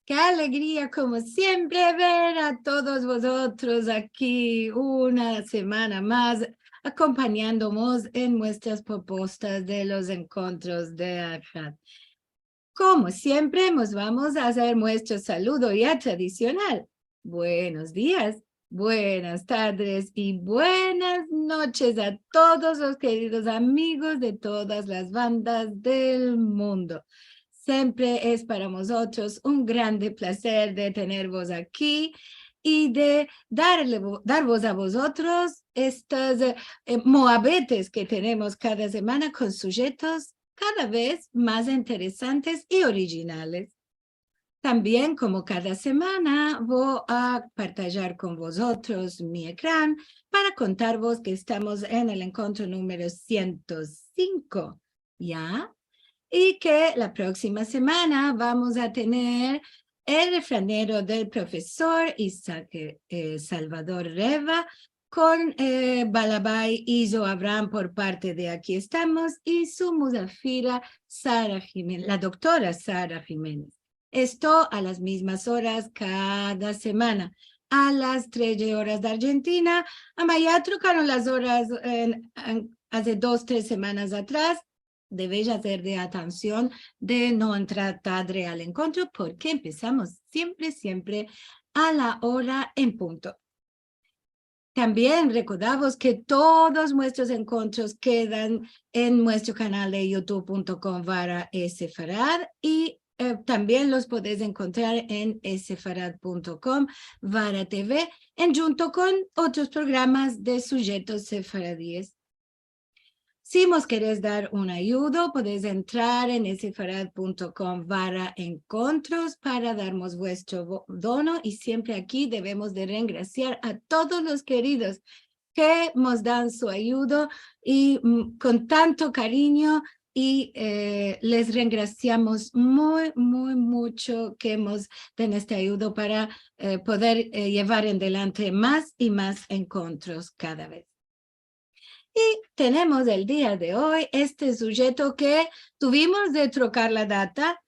Qué alegría, como siempre, ver a todos vosotros aquí una semana más, acompañándonos en nuestras propuestas de los encuentros de Arhat. Como siempre, nos vamos a hacer nuestro saludo ya tradicional. Buenos días, buenas tardes y buenas noches a todos los queridos amigos de todas las bandas del mundo. Siempre es para nosotros un grande placer de tenervos aquí y de darvos a vosotros estos moabetes que tenemos cada semana con sujetos cada vez más interesantes y originales. También, como cada semana, voy a partillar con vosotros mi ecrán para contarvos que estamos en el encuentro número 105, ¿ya? Y que la próxima semana vamos a tener el refranero del profesor Isaac Salvador Reva con Balabay Iso Abraham por parte de Aquí Estamos y su musafira Sara Jiménez, la doctora Sara Jiménez. Esto a las mismas horas cada semana. A las 13 horas de Argentina, ya trucaron las horas hace 2-3 semanas atrás. Debéis hacer de atención de no entrar tarde al encuentro porque empezamos siempre a la hora en punto. También recordamos que todos nuestros encuentros quedan en nuestro canal de youtube.com/Sefarad y también los podéis encontrar en sefarad.com/TV junto con otros programas de sujetos sefaradíes. Si nos queréis dar una ayuda, podéis entrar en sefarad.com/encuentros para darnos vuestro dono y siempre aquí debemos de regraciar a todos los queridos que nos dan su ayuda y con tanto cariño y les regraciamos mucho que hemos den esta ayuda para poder llevar en adelante más y más encuentros cada vez. Y tenemos el día de hoy este sujeto que tuvimos de trocar la data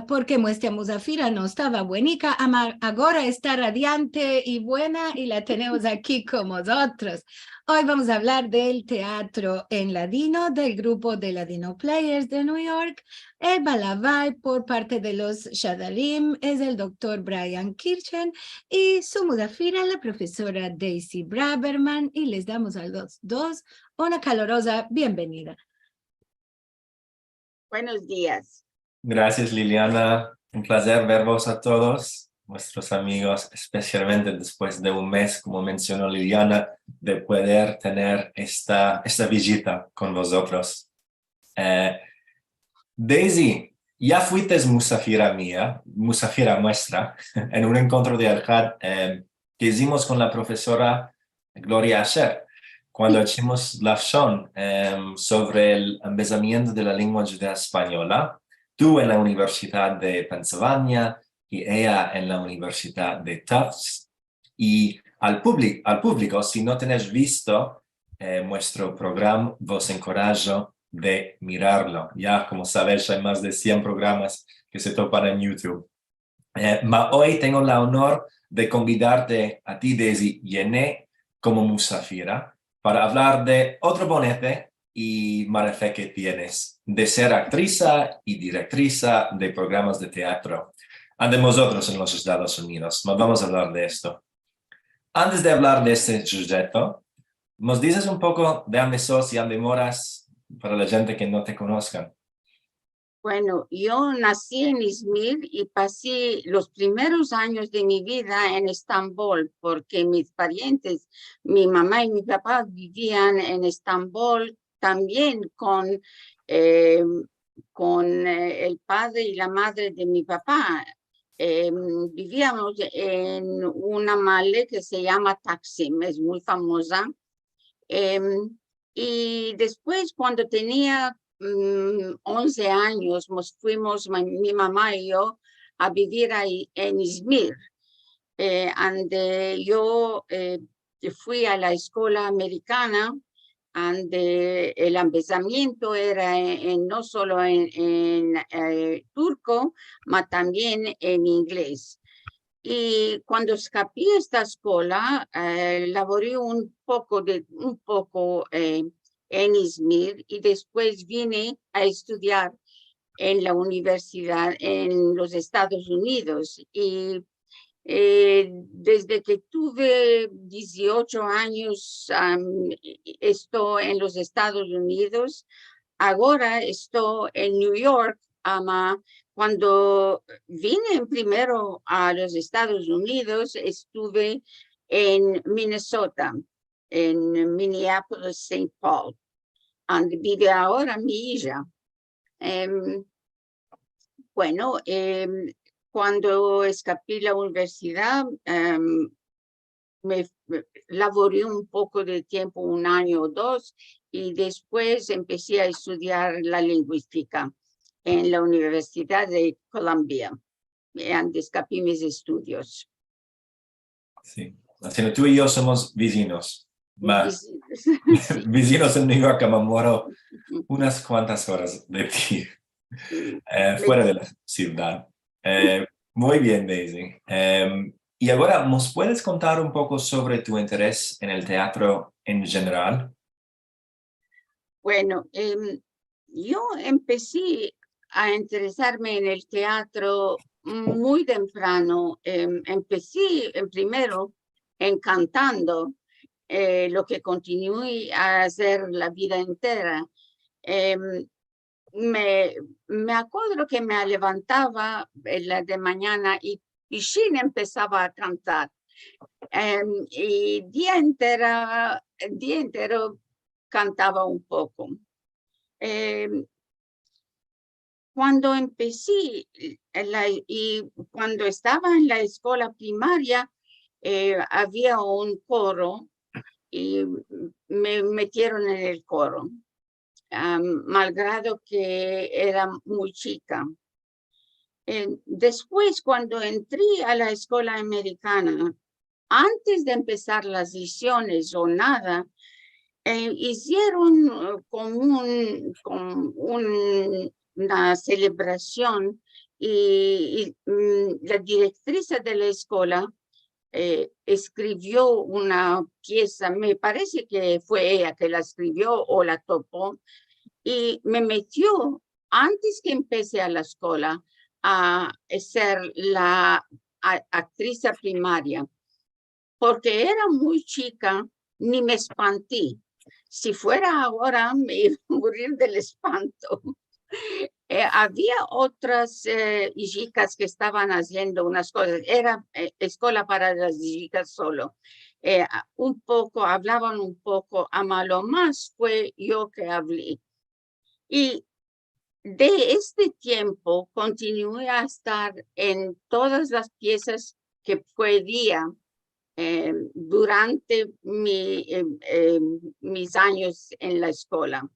porque nuestra musafira no estaba buenica, ahora está radiante y buena y la tenemos aquí con nosotros. Hoy vamos a hablar del teatro en ladino del grupo de Ladino Players de New York. El balabay por parte de los Shadalim es el doctor Brian Kirchen y su musafira la profesora Daisy Braverman y les damos a los dos una calorosa bienvenida. Buenos días. Gracias, Liliana. Un placer verlos a todos, nuestros amigos, especialmente después de un mes, como mencionó Liliana, de poder tener esta visita con vosotros. Daisy, ya fuiste musafira mía, musafira nuestra, en un encuentro de Arhat que hicimos con la profesora Gloria Asher, cuando hicimos la shon sobre el empezamiento de la lengua judía española, tú en la Universidad de Pennsylvania y ella en la Universidad de Tufts. Y al público, si no tenéis visto nuestro programa, vos encorajo de mirarlo. Ya, como sabéis, hay más de 100 programas que se topan en YouTube. Hoy tengo el honor de convidarte a ti, Daisy Yené, como musafira, para hablar de otro bonete y mala fe que tienes, de ser actriz y directriz de programas de teatro. Ante nosotros en los Estados Unidos. Vamos a hablar de esto. Antes de hablar de este sujeto, ¿nos dices un poco de dónde sos y dónde moras para la gente que no te conozcan? Bueno, yo nací en Izmir y pasé los primeros años de mi vida en Estambul porque mis parientes, mi mamá y mi papá vivían en Estambul también con el padre y la madre de mi papá. Vivíamos en una malle que se llama Taksim, es muy famosa. Y después, cuando tenía 11 años, nos fuimos, mi mamá y yo, a vivir ahí en Izmir, donde yo fui a la escuela americana el empezamiento era no solo en turco, pero también en inglés. Y cuando escapé a esta escuela, laboré un poco en Izmir y después vine a estudiar en la universidad en los Estados Unidos. Y desde que tuve 18 años, estoy en los Estados Unidos. Ahora estoy en New York. Cuando vine primero a los Estados Unidos, estuve en Minnesota, en Minneapolis, St. Paul, donde vive ahora mi hija. Cuando escapé la universidad, me laboré un poco de tiempo, 1 año o 2, y después empecé a estudiar la lingüística en la Universidad de Columbia. Antes escapé mis estudios. Sí, así tú y yo somos vecinos. Sí. Vecinos en New York, me muero unas cuantas horas de ti, fuera de la ciudad. Muy bien, Daisy. Y ahora, ¿nos puedes contar un poco sobre tu interés en el teatro en general? Bueno, yo empecé a interesarme en el teatro muy temprano. Empecé primero cantando, lo que continué a hacer la vida entera. Me acuerdo que me levantaba de mañana y sin empezaba a cantar. Y día entero cantaba un poco. Cuando empecé y cuando estaba en la escuela primaria, había un coro y me metieron en el coro, malgrado que era muy chica. Después, cuando entré a la escuela americana, antes de empezar las lecciones o nada, hicieron una celebración y la directriz de la escuela escribió una pieza, me parece que fue ella que la escribió o la topó, y me metió antes que empecé a la escuela a ser la actriz primaria, porque era muy chica, ni me espanté. Si fuera ahora, me iba a morir del espanto. Había otras chicas que estaban haciendo unas cosas. Era escuela para las chicas solo. Hablaban un poco, a lo más fue yo que hablé. Y de este tiempo continué a estar en todas las piezas que podía durante mis años en la escuela.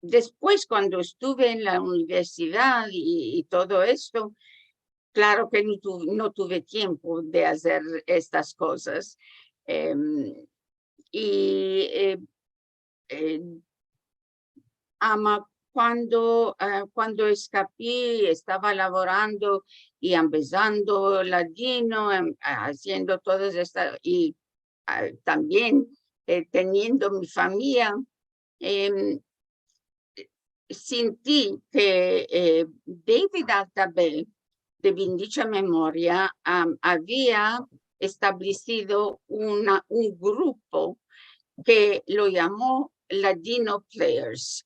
Después, cuando estuve en la universidad y todo esto, claro que no tuve tiempo de hacer estas cosas. Cuando escapé, estaba laborando y empezando latino, haciendo todas estas, y también teniendo mi familia, sentí que David Altabell, de bendita memoria, había establecido un grupo que lo llamó Ladino Players.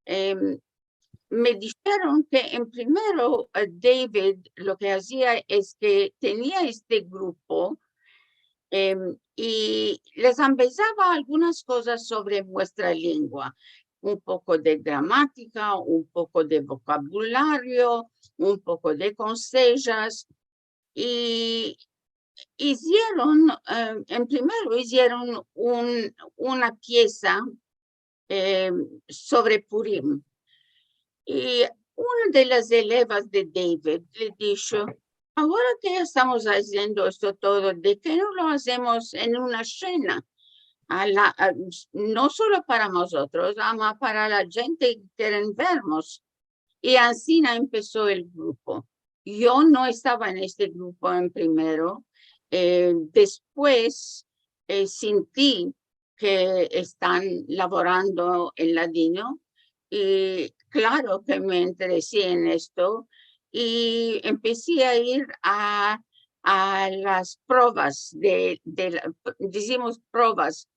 Me dijeron que en primero David lo que hacía es que tenía este grupo y les empezaba algunas cosas sobre nuestra lengua, un poco de gramática, un poco de vocabulario, un poco de consejos, y hicieron, primero hicieron una pieza sobre Purim. Y una de las elevas de David le dijo, ahora que estamos haciendo esto todo, ¿de qué no lo hacemos en una cena? no solo para nosotros, ama para la gente que quieren vernos. Y así empezó el grupo. Yo no estaba en este grupo en primero. Después sentí que están laborando en ladino y claro que me interesé en esto y empecé a ir a las pruebas decimos pruebas,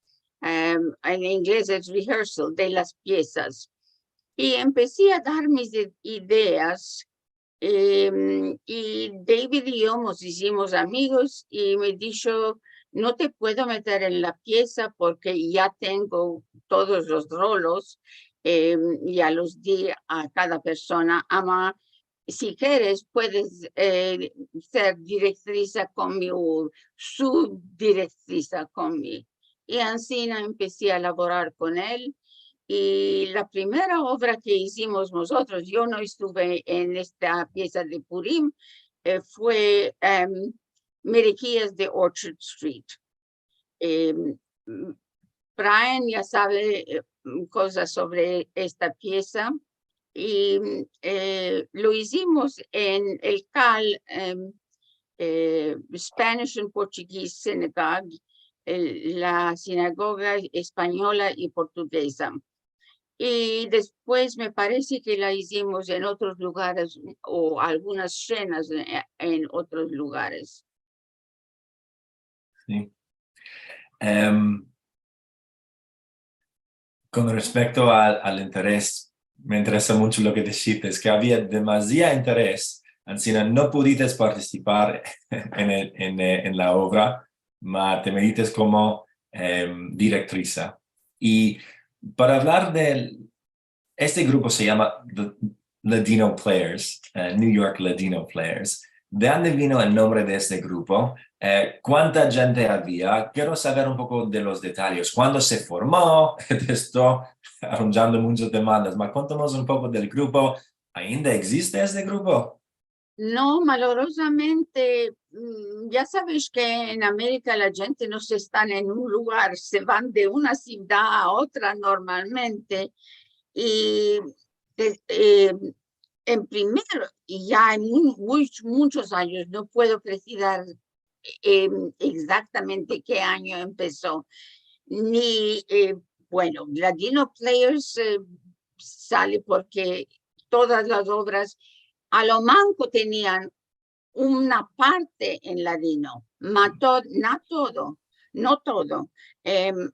en inglés es rehearsal, de las piezas. Y empecé a dar mis ideas y David y yo nos hicimos amigos y me dijo, no te puedo meter en la pieza porque ya tengo todos los rolos, ya los di a cada persona. Ama, si quieres, puedes ser directriz conmigo, subdirectriz conmigo. Y así empecé a laborar con él. Y la primera obra que hicimos nosotros, yo no estuve en esta pieza de Purim, fue Meriquías de Orchard Street. Brian ya sabe cosas sobre esta pieza y lo hicimos en el CAL, Spanish and Portuguese Synagogue, la sinagoga española y portuguesa. Y después me parece que la hicimos en otros lugares o algunas cenas en otros lugares. Sí. Con respecto al interés, me interesa mucho lo que dijiste, es que había demasiado interés, así no pudiste participar en la obra, pero te medites como directriz. Y para hablar de este grupo se llama Ladino Players, New York Ladino Players. ¿De dónde vino el nombre de este grupo? ¿Cuánta gente había? Quiero saber un poco de los detalles. ¿Cuándo se formó? Te estoy arrunchando muchas demandas, pero cuéntanos un poco del grupo. ¿Ainda existe este grupo? No, malorosamente, ya sabes que en América la gente no se está en un lugar, se van de una ciudad a otra normalmente. Y en primero, y ya en muchos años, no puedo precisar exactamente qué año empezó, ni, bueno, Ladino Players sale porque todas las obras a lo manco tenían una parte en ladino, no todo.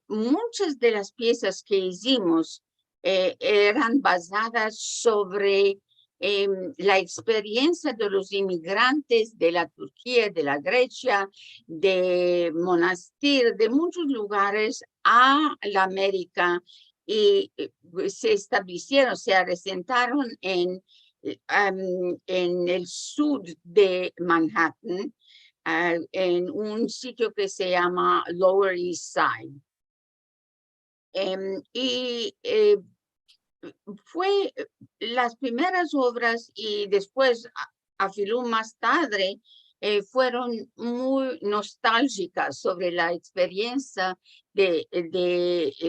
Muchas de las piezas que hicimos eran basadas sobre la experiencia de los inmigrantes de la Turquía, de la Grecia, de Monastir, de muchos lugares a la América y se establecieron, se asentaron en el sur de Manhattan, en un sitio que se llama Lower East Side. Y fue las primeras obras y después, a Filú más tarde, fueron muy nostálgicas sobre la experiencia de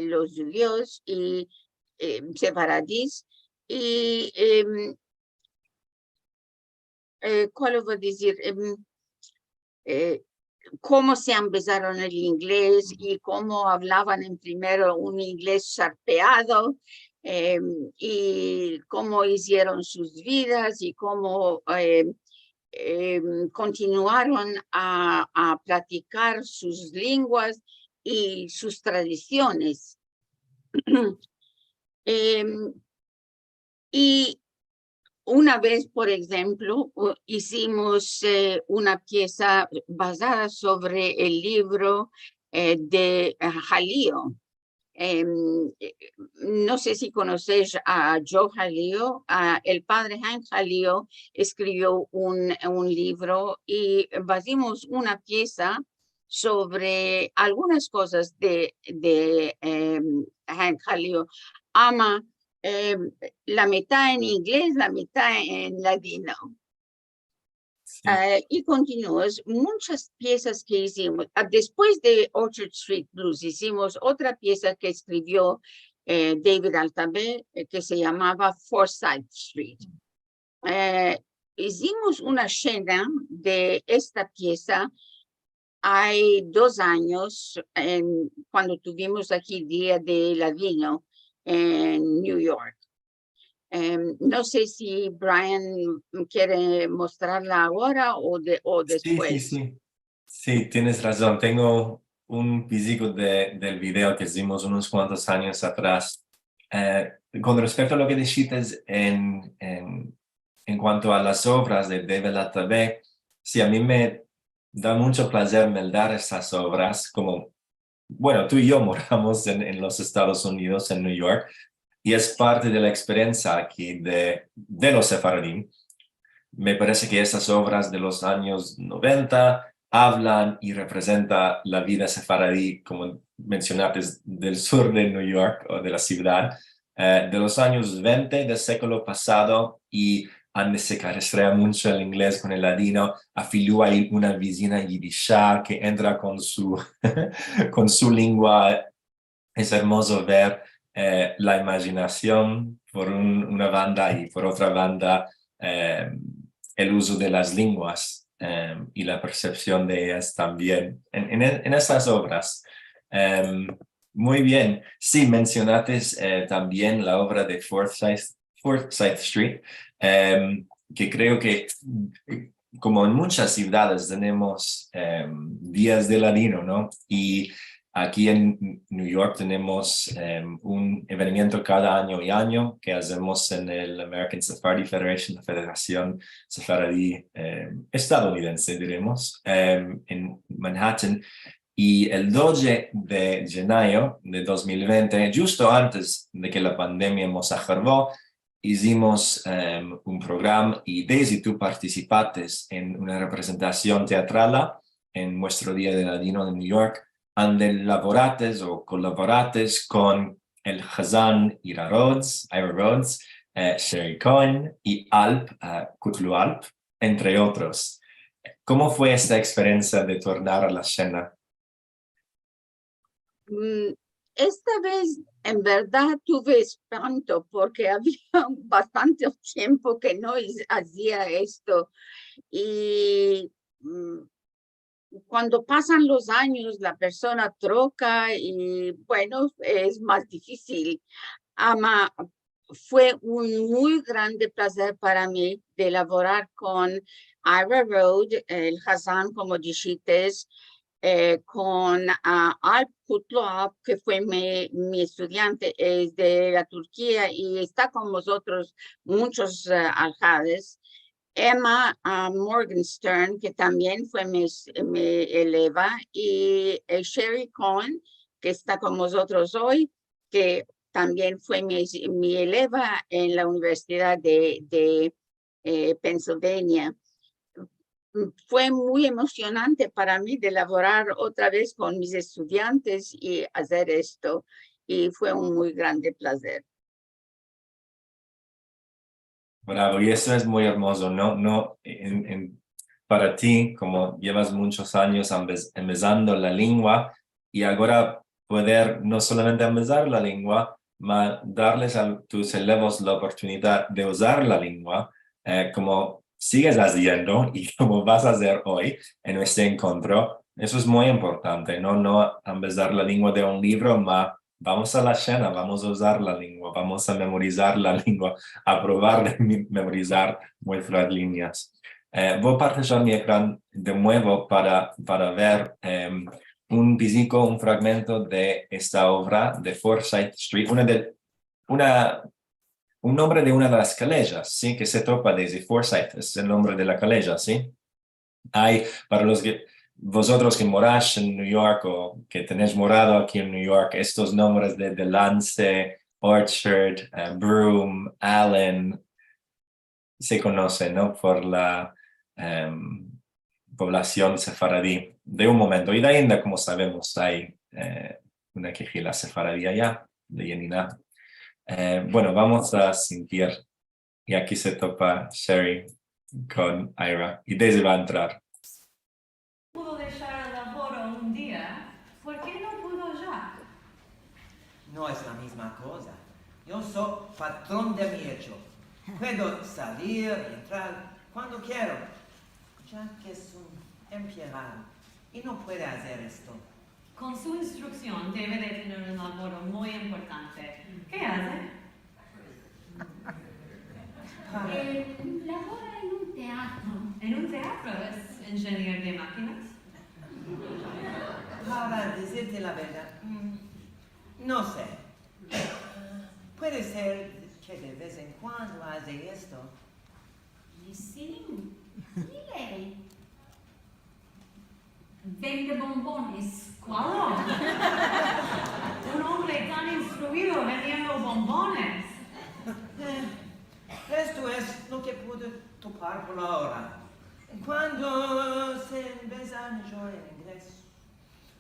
los judíos y separadís. Y ¿cuál voy a decir? Cómo se empezaron el inglés y cómo hablaban en primero un inglés charpeado y cómo hicieron sus vidas y cómo continuaron a practicar sus lenguas y sus tradiciones. Y una vez, por ejemplo, hicimos una pieza basada sobre el libro de Jalío. No sé si conoces a Joe Jalío. El padre Hank Jalío escribió un libro y basamos una pieza sobre algunas cosas de Hank Jalío. Ama la mitad en inglés, la mitad en ladino. y continúas, muchas piezas que hicimos. Después de Orchard Street Blues, hicimos otra pieza que escribió David Altabé, que se llamaba Forsyth Street. Hicimos una escena de esta pieza hay 2 años, cuando tuvimos aquí Día de Ladino en New York. No sé si Brian quiere mostrarla ahora o después. Sí. Sí, tienes razón. Tengo un físico del video que hicimos unos cuantos años atrás. Con respecto a lo que dijiste en cuanto a las obras de David Altabé, sí, a mí me da mucho placer meldar estas obras, como, bueno, tú y yo moramos en los Estados Unidos, en New York, y es parte de la experiencia aquí de los sefaradí. Me parece que esas obras de los años 90 hablan y representan la vida sefaradí, como mencionaste, del sur de New York o de la ciudad, de los años 20 del siglo pasado, y donde se carestrea mucho el inglés con el ladino. Afilú hay una vecina yidisha que entra con su, con su lengua. Es hermoso ver la imaginación por una banda y por otra banda el uso de las lenguas y la percepción de ellas también en estas obras. Muy bien. Sí, mencionaste también la obra de Forsyth Street, que creo que como en muchas ciudades tenemos días de ladino, ¿no? Y aquí en New York tenemos un evento cada año y año que hacemos en el American Sephardi Federation, la Federación Sefaradí estadounidense, diremos, en Manhattan. Y el 12 de enero de 2020, justo antes de que la pandemia nos agarró, hicimos un programa y Daisy, tú participaste en una representación teatral en nuestro Día de Ladino de New York, donde laborates o colaborates con el Chazan Ira Rhodes, Sherry Cohen y Alp, Kutlu Alp, entre otros. ¿Cómo fue esta experiencia de tornar a la escena? Esta vez, en verdad, tuve espanto porque había bastante tiempo que no hacía esto. Y cuando pasan los años, la persona troca y, bueno, es más difícil. Fue un muy grande placer para mí de elaborar con Ira Rhodes, el Hazan, como dijiste, con Alp Kutlu, que fue mi estudiante, es de la Turquía y está con nosotros muchos aljades. Emma Morgenstern, que también fue mi eleva, y Sherry Cohen, que está con nosotros hoy, que también fue mi eleva en la Universidad de Pennsylvania. Fue muy emocionante para mí de elaborar otra vez con mis estudiantes y hacer esto, y fue un muy grande placer. Bravo, y eso es muy hermoso, ¿no? Para ti, como llevas muchos años empezando la lengua, y ahora poder no solamente empezar la lengua, mas darles a tus elevos la oportunidad de usar la lengua, como sigues haciendo y como vas a hacer hoy en este encuentro. Eso es muy importante, no empezar la lengua de un libro, mas vamos a la escena, vamos a usar la lengua, vamos a memorizar la lengua, a probar de memorizar nuestras líneas. Voy a partir mi ecran de nuevo para ver un físico, un fragmento de esta obra de Forsyth Street, un nombre de una de las calles, ¿sí? Que se topa desde Forsyth, es el nombre de la calle, ¿sí? Hay, para vosotros que moráis en New York o que tenéis morado aquí en New York, estos nombres de Delancey, Orchard, Broome, Allen, se conocen, ¿no? Por la población sefaradí de un momento. Y de ahí, como sabemos, hay una quejila sefaradí allá, de Yenina. Bueno, vamos a sentir, y aquí se topa Sherry con Ira y Daisy va a entrar. Pudo dejar el laboro un día, ¿por qué no pudo ya? No es la misma cosa. Yo soy patrón de mi hecho. Puedo salir y entrar cuando quiero, ya que es un empleado y no puede hacer esto. Con su instrucción debe de tener un laboro muy importante. ¿Qué hace? Labora en un teatro. En un teatro es ingeniero de máquinas. Para decirte la verdad, no sé. Puede ser que de vez en cuando hace esto. Y sí, dile. Vende bombones. ¡Claro! Un hombre tan instruido vendiendo bombones. Esto es lo que pude topar por ahora. Cuando se empieza mejor en inglés,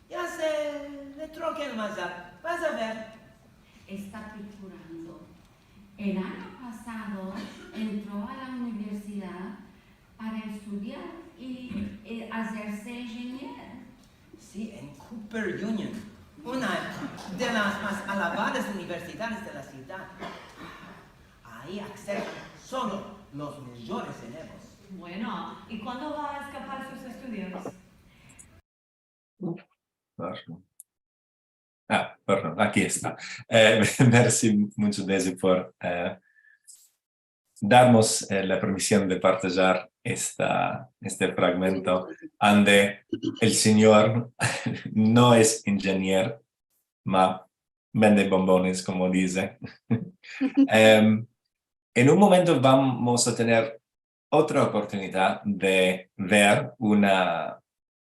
ya se le troca el mazar. Vas a ver. Está picturando. El año pasado entró a la universidad para estudiar y hacerse ingeniero. Sí, en Cooper Union, una de las más alabadas universidades de la ciudad. Ahí aceptan solo los mejores elevos. Bueno, ¿y cuándo va a escapar sus estudios? Perdón, aquí está. Merci mucho, Daisy, por darnos la permisión de partillar este fragmento donde el señor no es ingeniero, ma vende bombones, como dice. En un momento vamos a tener otra oportunidad de ver una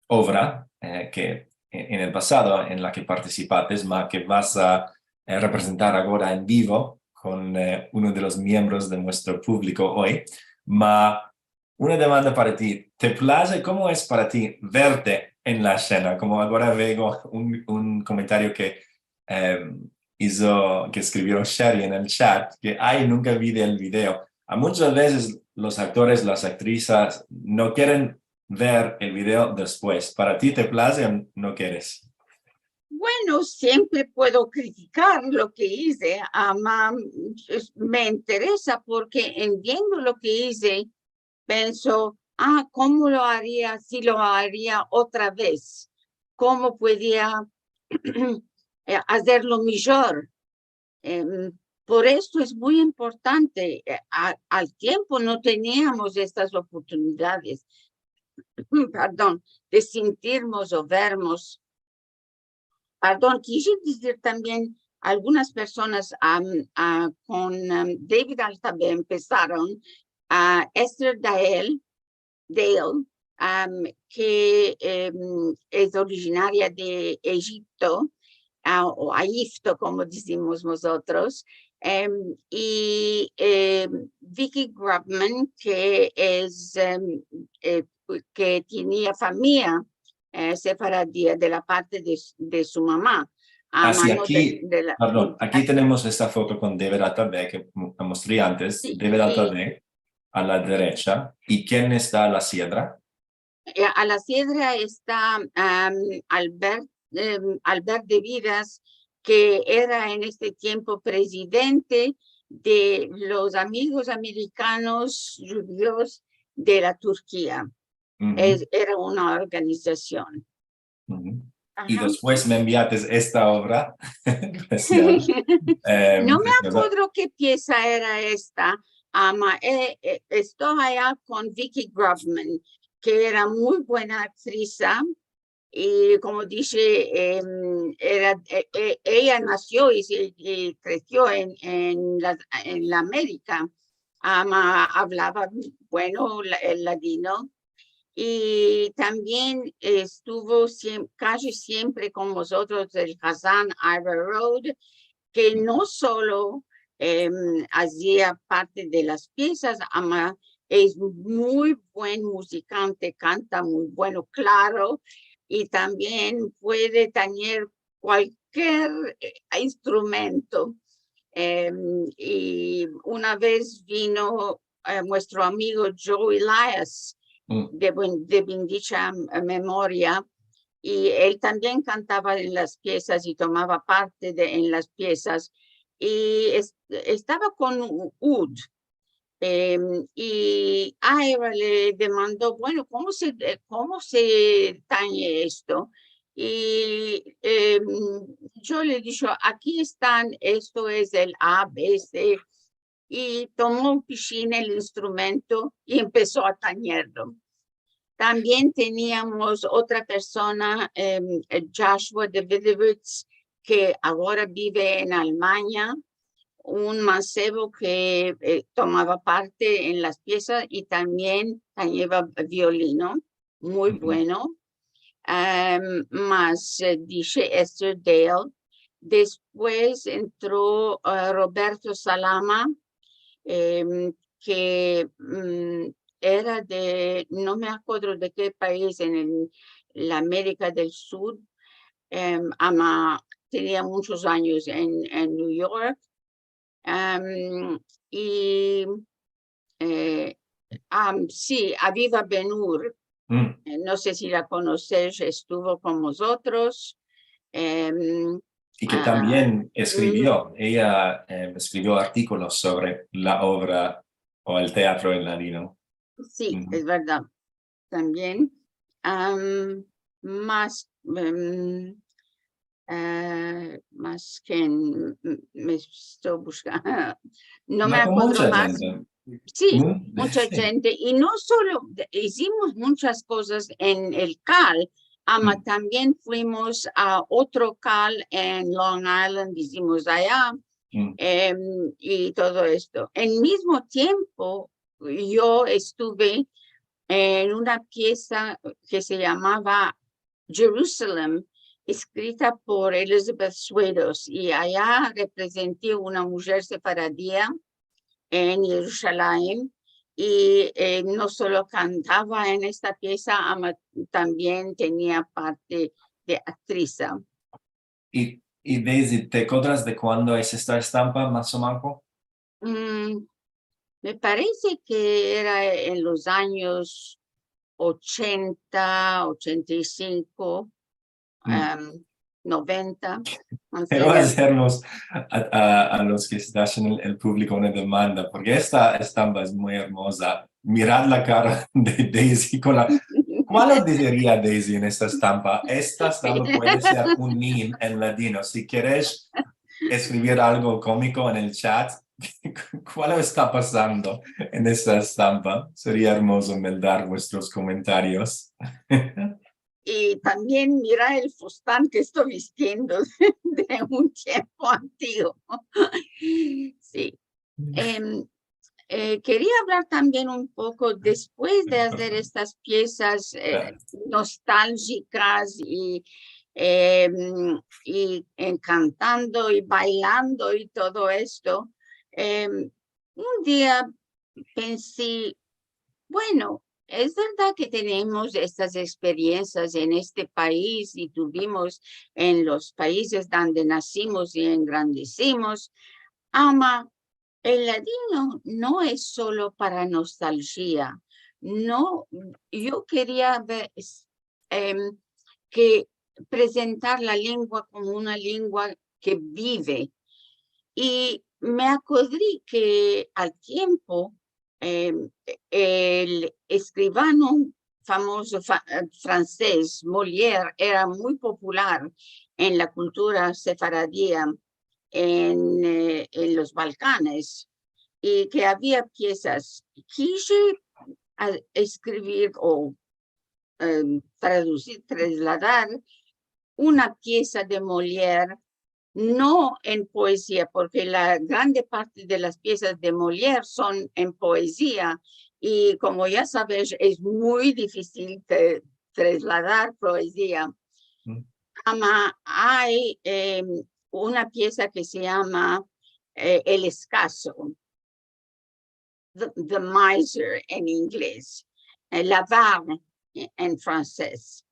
obra que en el pasado en la que participaste, ma que vas a representar ahora en vivo con uno de los miembros de nuestro público hoy. Ma una demanda para ti. ¿Te place? ¿Cómo es para ti verte en la escena? Como ahora veo un comentario que que escribió Sherry en el chat, que nunca vi el video. A muchas veces los actores, las actrices no quieren ver el video después. ¿Para ti te place o no quieres? Bueno, siempre puedo criticar lo que hice. Me interesa porque viendo lo que hice, pienso, ¿cómo lo haría si lo haría otra vez? ¿Cómo podía hacerlo mejor? Por esto es muy importante. Al tiempo no teníamos estas oportunidades, perdón, de sentirnos o vernos. Perdón, quise decir también, algunas personas con David Altabé empezaron, Esther Dale, que es originaria de Egipto, o Egipto, como decimos nosotros, y Vicky Grubman, que que tenía familia sefaradí de la parte de su mamá. Perdón, aquí tenemos esta foto con David Altabé que mostré antes. Sí, David Altabé a la derecha. ¿Y quién está a la sierra? A la sierra está Albert de Vidas, que era en este tiempo presidente de los amigos americanos judíos de la Turquía. Era una organización. Y después me enviaste esta obra. No me acuerdo qué pieza era esta. Estoy allá con Vicky Grubman, que era muy buena actriz. Y como dice, ella nació y creció en la América. Hablaba, bueno, el ladino. Y también estuvo casi siempre con nosotros el Hassan Ira Road, que no solo hacía parte de las piezas, es muy buen musicante, canta muy bueno, claro, y también puede tener cualquier instrumento. Y una vez vino nuestro amigo Joe Elias, de bendita memoria, y él también cantaba en las piezas y tomaba parte en las piezas, y estaba con Oud. Y Ira le demandó, bueno, ¿cómo se tañe esto? Y yo le dije, aquí están, esto es el A, B, C, y tomó un pichín el instrumento y empezó a tañerlo. También teníamos otra persona, Joshua Davidovich, que ahora vive en Alemania, un mancebo que tomaba parte en las piezas y también tañeba violino, muy bueno. Más dice Esther Dale. Después entró Roberto Salama, que era no me acuerdo de qué país en la América del Sur, tenía muchos años en New York. Y sí, Aviva Ben-Hur, no sé si la conoces, estuvo con nosotros. Y que también escribió, ella escribió artículos sobre la obra o el teatro en ladino. Sí, es verdad, también. Más que me estoy buscando, no me acuerdo mucha más. gente. Sí, mucha gente. Y no solo hicimos muchas cosas en el CAL, también fuimos a otro CAL en Long Island, hicimos allá, y todo esto. En mismo tiempo, yo estuve en una pieza que se llamaba Jerusalem, escrita por Elizabeth Swedos, y allá representé una mujer sefaradía en Jerusalén, y no solo cantaba en esta pieza, también tenía parte de actriz. Y Daisy, ¿te acuerdas de cuándo es esta estampa, más o menos? Me parece que era en los años 80, 85, 90. Pero hacernos a los que están en el público una demanda, porque esta estampa es muy hermosa. Mirad la cara de Daisy con la... ¿Cuál diría Daisy en esta estampa? Esta estampa puede ser un meme en ladino. Si quieres escribir algo cómico en el chat, ¿cuál está pasando en esta estampa? Sería hermoso dar vuestros comentarios. Y también mira el fustán que estoy vistiendo de un tiempo antiguo. Sí. Quería hablar también un poco, después de hacer estas piezas nostálgicas y cantando y bailando y todo esto, un día pensé, bueno, es verdad que tenemos estas experiencias en este país y tuvimos en los países donde nacimos y engrandecimos. El ladino no es solo para nostalgia. No, yo quería ver, que presentar la lengua como una lengua que vive. Y me acordé que al tiempo el escribano famoso francés Molière era muy popular en la cultura sefaradía en los Balcanes, y que había piezas. Quise escribir o trasladar una pieza de Molière, no en poesía, porque la grande parte de las piezas de Molière son en poesía, y como ya sabes, es muy difícil trasladar poesía. Hay una pieza que se llama El Escaso, The Miser en inglés, l'avare en francés.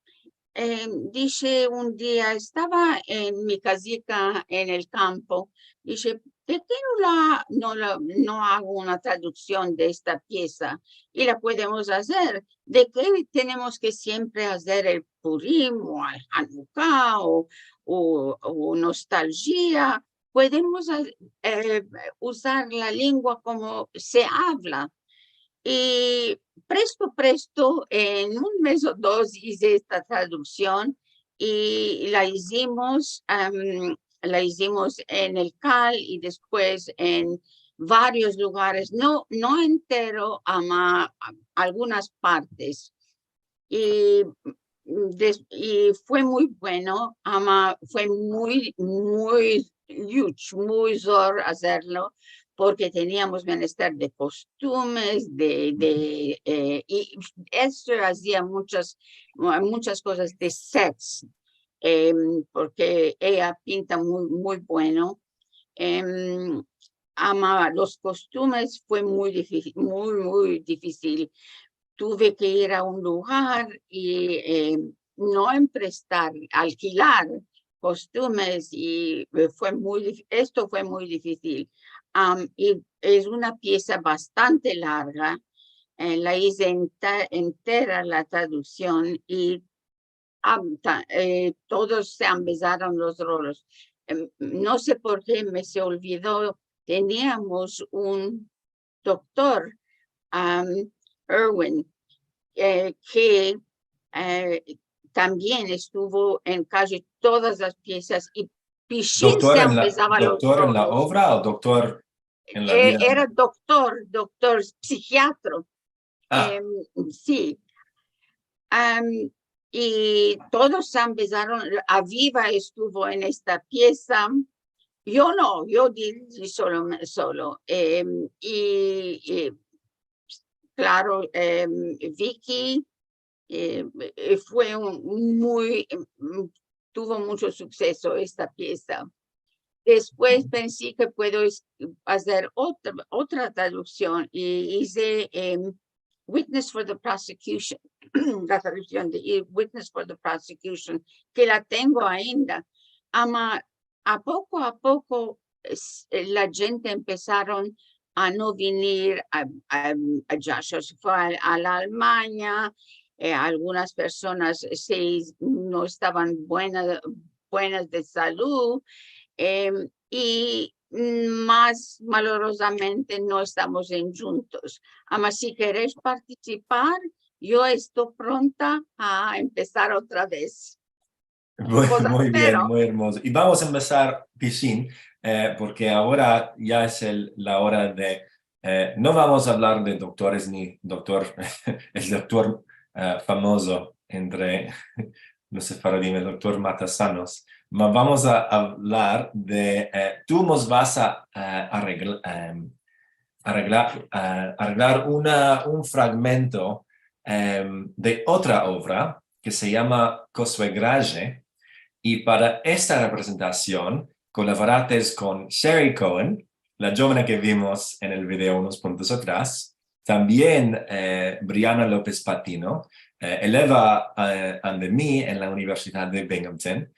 Dice un día, estaba en mi casita en el campo, dice, ¿por qué no hago una traducción de esta pieza? Y la podemos hacer. ¿De qué tenemos que siempre hacer el Purim o el Hanukkah o nostalgia? Podemos usar la lengua como se habla. Y presto, en un mes o dos hice esta traducción y la hicimos en el CAL y después en varios lugares, no entero, algunas partes. Y fue muy bueno, fue muy huge, muy zor hacerlo, porque teníamos menester de costumes, y eso hacía muchas cosas de sets, porque ella pinta muy bueno. Los costumes fue muy difícil. Tuve que ir a un lugar y no alquilar costumes y esto fue muy difícil. Y es una pieza bastante larga. La hice entera la traducción y todos se empezaron los roles. No sé por qué se olvidó, teníamos un doctor, Erwin, que también estuvo en casi todas las piezas y Pichín se empezaba los ¿Doctor en la roles. obra o doctor en la vida? Era doctor psiquiatra. Sí. Y todos empezaron, Aviva estuvo en esta pieza. Yo no, yo dirigí solo. Claro, Vicky tuvo mucho suceso esta pieza. Después pensé que puedo hacer otra traducción y hice Witness for the Prosecution, la traducción de Witness for the Prosecution, que la tengo ainda. A poco la gente empezaron a no venir a Joshua, se fue a la Alemania, algunas personas no estaban buenas de salud, y más malorosamente no estamos juntos. Si queréis participar, yo estoy pronta a empezar otra vez. Muy bien, muy hermoso. Y vamos a empezar, Pichín, porque ahora ya es la hora de... no vamos a hablar de doctores ni doctor, el doctor famoso entre los sefaradim, el doctor Matasanos. Vamos a hablar de, tú nos vas a arreglar un fragmento de otra obra que se llama Cossuegrage, y para esta representación colaboraste con Sherry Cohen, la joven que vimos en el video unos puntos atrás, también Brianna López Patino, Eleva Andemí en la Universidad de Binghamton,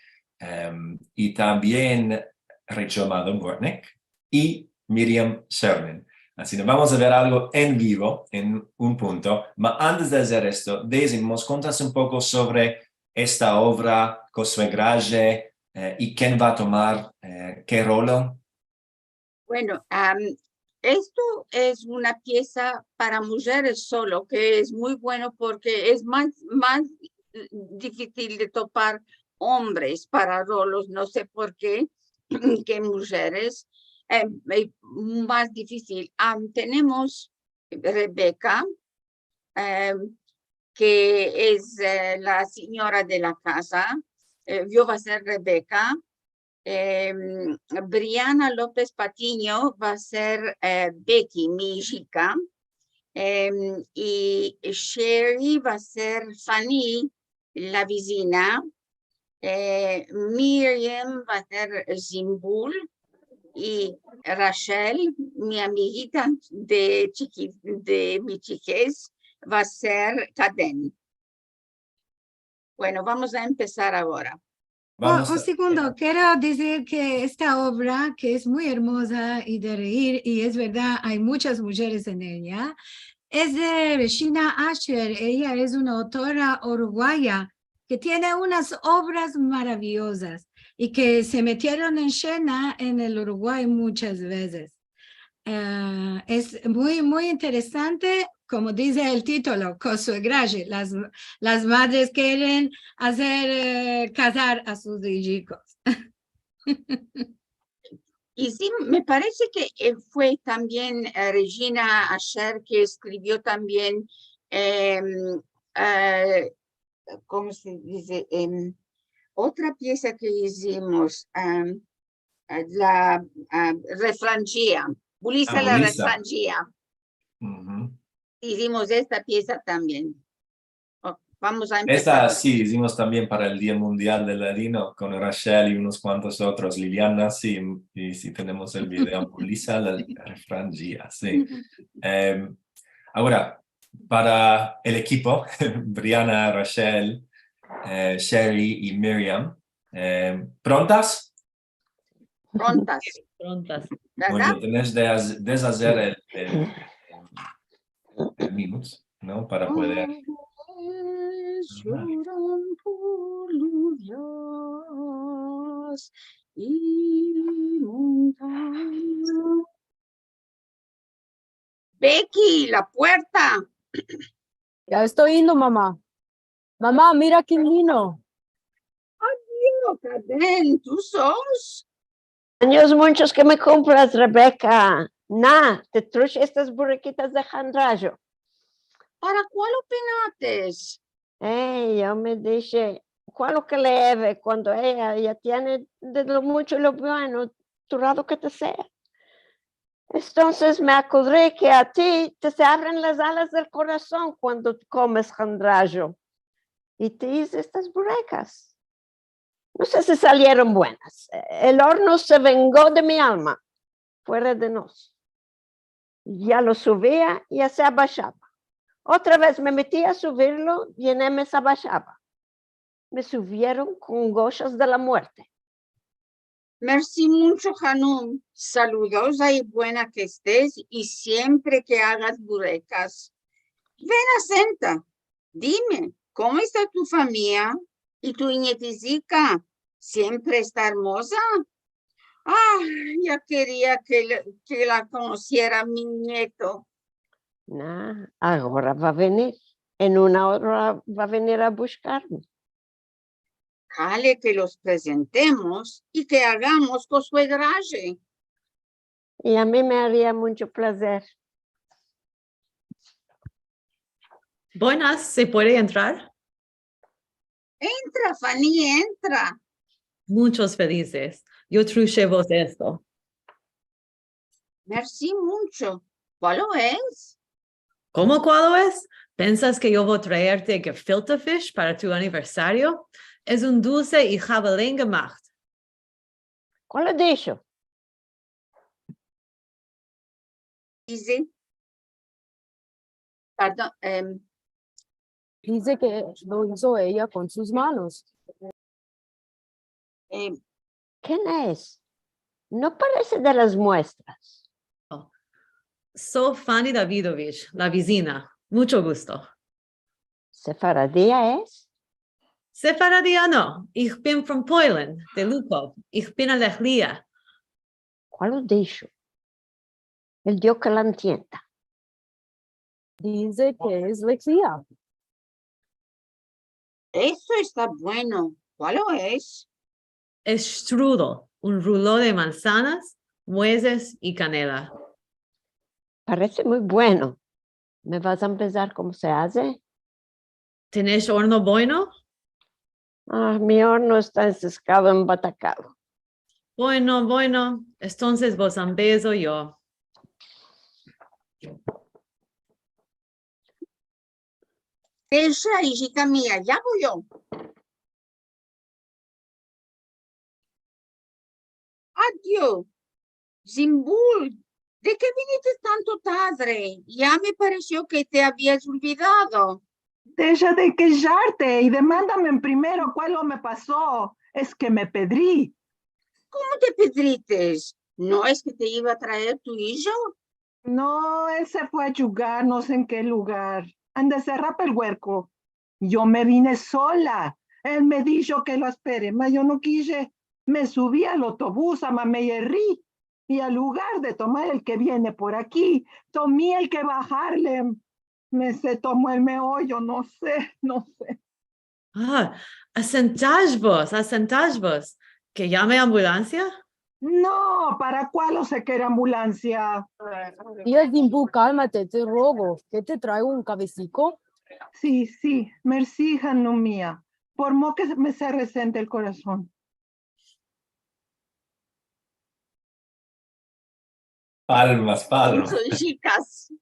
y también Rachel Madden-Bortnick y Miriam Sherman. Así que vamos a ver algo en vivo en un punto. Pero antes de hacer esto, Daisy, ¿nos contas un poco sobre esta obra, Cossuegrage, y quién va a tomar qué rol? Bueno, esto es una pieza para mujeres solo, que es muy bueno porque es más difícil de topar hombres para rolos, no sé por qué, que mujeres. Más difícil. Tenemos Rebeca, que es la señora de la casa. Yo voy a ser Rebeca. Brianna López Patiño va a ser Becky, mi hija. Y Sherry va a ser Fanny, la vecina. Miriam va a ser Zimbul. Y Rachel, mi amiguita de mi chiquez, va a ser Caden. Bueno, vamos a empezar ahora. Vamos Un a- segundo, quiero decir que esta obra, que es muy hermosa y de reír, y es verdad, hay muchas mujeres en ella, es de Regina Asher. Ella es una autora uruguaya que tiene unas obras maravillosas y que se metieron en escena en el Uruguay muchas veces. Es muy, muy interesante, como dice el título, consuegraje. Las madres quieren hacer casar a sus hijos. Y sí, me parece que fue también Regina Asher que escribió también, ¿cómo se dice? Otra pieza que hicimos, la refrangía, Bulisa la Bulisa. refrangía. Ujú. Hicimos esta pieza también. Vamos a Esta empezar. sí, hicimos también para el Día Mundial del Ladino con Rachel y unos cuantos otros, Liliana, sí, y sí tenemos el video, Bulisa la refrangía, sí. Ahora, para el equipo, Brianna, Rachel, Sherry y Miriam, ¿prontas? Prontas, Prontas. Muy ¿verdad? bien, tenés de deshacer el minus, ¿no? Para poder... Lloran por lluvias y montañas. Becky, la puerta. Ya estoy yendo, mamá. Mamá, mira quién vino. Cadén, ¿tú sos? Años muchos que me compras, Rebeca. Te truxe estas burriquitas de jandrayo. ¿Para cuál opinates? Yo me dije, ¿cuál lo que leve cuando ella tiene de lo mucho y lo bueno, tu lado que te sea? Entonces me acordé que a ti te se abren las alas del corazón cuando comes jandrayo. Y te hice estas burricas. No sé si salieron buenas. El horno se vengó de mi alma, fuera de nos. Ya lo subía y ya se abajaba. Otra vez me metí a subirlo y en él me se abajaba. Me subieron con gotas de la muerte. Merci mucho, Hanum. Saludosa y buena que estés y siempre que hagas burrecas. Ven a senta. Dime, ¿cómo está tu familia? ¿Y tu nietecica? ¿Siempre está hermosa? Ah, ya quería que la conociera mi nieto. Ahora va a venir. En una hora va a venir a buscarme. Jale que los presentemos y que hagamos consuegraje. Y a mí me haría mucho placer. Buenas, ¿se puede entrar? Entra, Fanny, entra. Muchos felices. Yo truché vos esto. Merci mucho. ¿Cuál es? ¿Cómo cuál es? ¿Pensas que yo voy a traerte gefilte fish para tu aniversario? Es un dulce y jabalín gemacht. ¿Cuál es dicho? Dice. Perdón, Dice que lo hizo ella con sus manos. ¿Quién es? No parece de las muestras. Soy Fanny Davidovich, la vecina. Mucho gusto. ¿Sefaradía es? Sefaradía no. Ich bin from Poland, de Lukov. Ich bin a Lechlia. ¿Cuál es dicho? El Dios que la entienda. Dice que es Lechlia. eso está bueno. ¿Cuál es? Es strudel, un ruló de manzanas, nueces y canela. Parece muy bueno. ¿Me vas a empezar cómo se hace? ¿Tenés horno bueno? Mi horno está encescado en batacado. Bueno. Entonces vos empezo yo. Esa, hijita mía, ya voy yo. Adiós. Zimbul, ¿de qué viniste tanto tarde? Ya me pareció que te habías olvidado. Deja de quejarte y demándame primero cuál me pasó. Es que me pedrí. ¿Cómo te pedrites? ¿No es que te iba a traer tu hijo? No, él se fue a jugar, no sé en qué lugar. Anda, cerrapa el huerco. Yo me vine sola. Él me dijo que lo espere, mas yo no quise. Me subí al autobús a Mameyerrí y al lugar de tomar el que viene por aquí, tomé el que bajarle. Me se tomó el meollo, no sé. Ah, asentajvos. ¿Que llame ambulancia? No, ¿para cuál o se quiere ambulancia? Tía Dimbu, cálmate, te rogo. ¿Qué te traigo un cabecico? Sí, merci, Hanu mía. Por mo que me se resente el corazón. Palmas, palmas. Son chicas.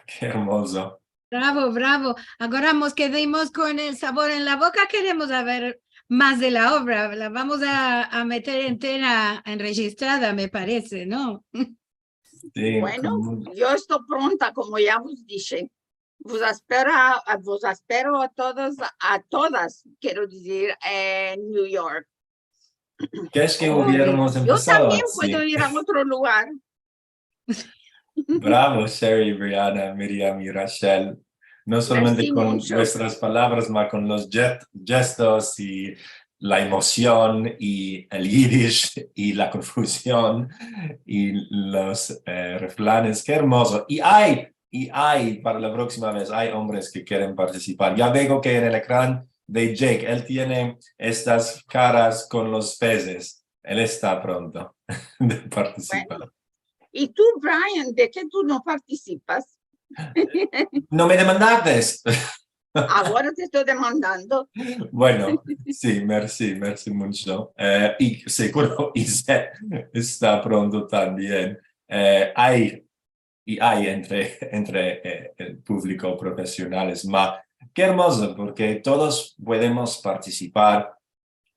Qué hermoso. Bravo, bravo. Ahora nos quedemos con el sabor en la boca. Queremos saber más de la obra. La vamos a meter entera enregistrada, me parece, ¿no? Sí, Bueno, yo estoy pronta, como ya os dije. Vos espero a todas, quiero decir, en New York. ¿Qué es que hubiéramos Yo empezado también así? puedo ir a otro lugar. Bravo, Sherry, Brianna, Miriam y Rachel. No solamente Merci con mucho. vuestras palabras, sino con los gestos y la emoción y el yiddish y la confusión y los refranes. Qué hermoso. Y hay, para la próxima vez, hay hombres que quieren participar. Ya veo que en el ecrán de Jake, él tiene estas caras con los peces. Él está pronto de participar. Bueno, y tú, Brian, ¿de qué tú no participas? No me demandaste. Ahora te estoy demandando. Bueno, sí, merci mucho. Y seguro Ise está pronto también. Hay entre el público profesionales, qué hermoso, porque todos podemos participar.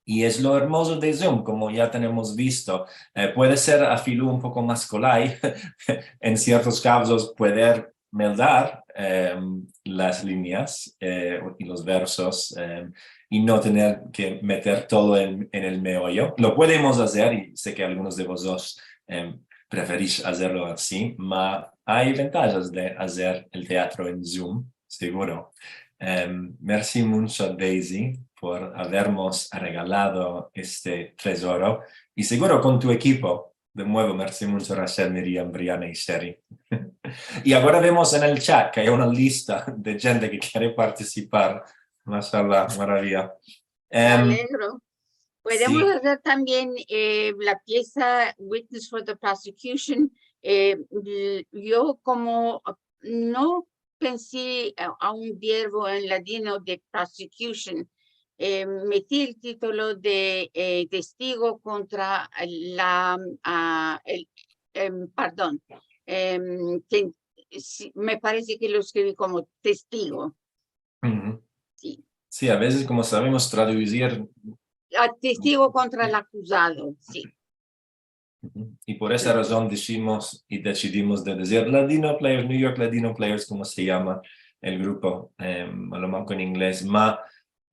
Y es lo hermoso de Zoom, como ya tenemos visto. Puede ser a filo un poco más colay, en ciertos casos poder meldar las líneas y los versos y no tener que meter todo en el meollo. Lo podemos hacer y sé que algunos de vosotros preferís hacerlo así, pero hay ventajas de hacer el teatro en Zoom, seguro. Merci mucho, Daisy, por habernos regalado este tesoro. Y seguro con tu equipo. De nuevo, merci mucho, Rachel, Miriam, Brianna y Sherry. Y ahora vemos en el chat que hay una lista de gente que quiere participar. Mashallah, maravilla. Me alegro. Podemos Sí. hacer también la pieza Witness for the Prosecution. Yo como no pensé a un verbo en latino de prosecution, metí el título de testigo contra perdón, me parece que lo escribí como testigo. Sí. Sí, a veces como sabemos traducir. Testigo contra el acusado, sí. Y por esa razón decidimos de decir Latino Players, New York Latino Players, como se llama el grupo, a lo mejor en inglés.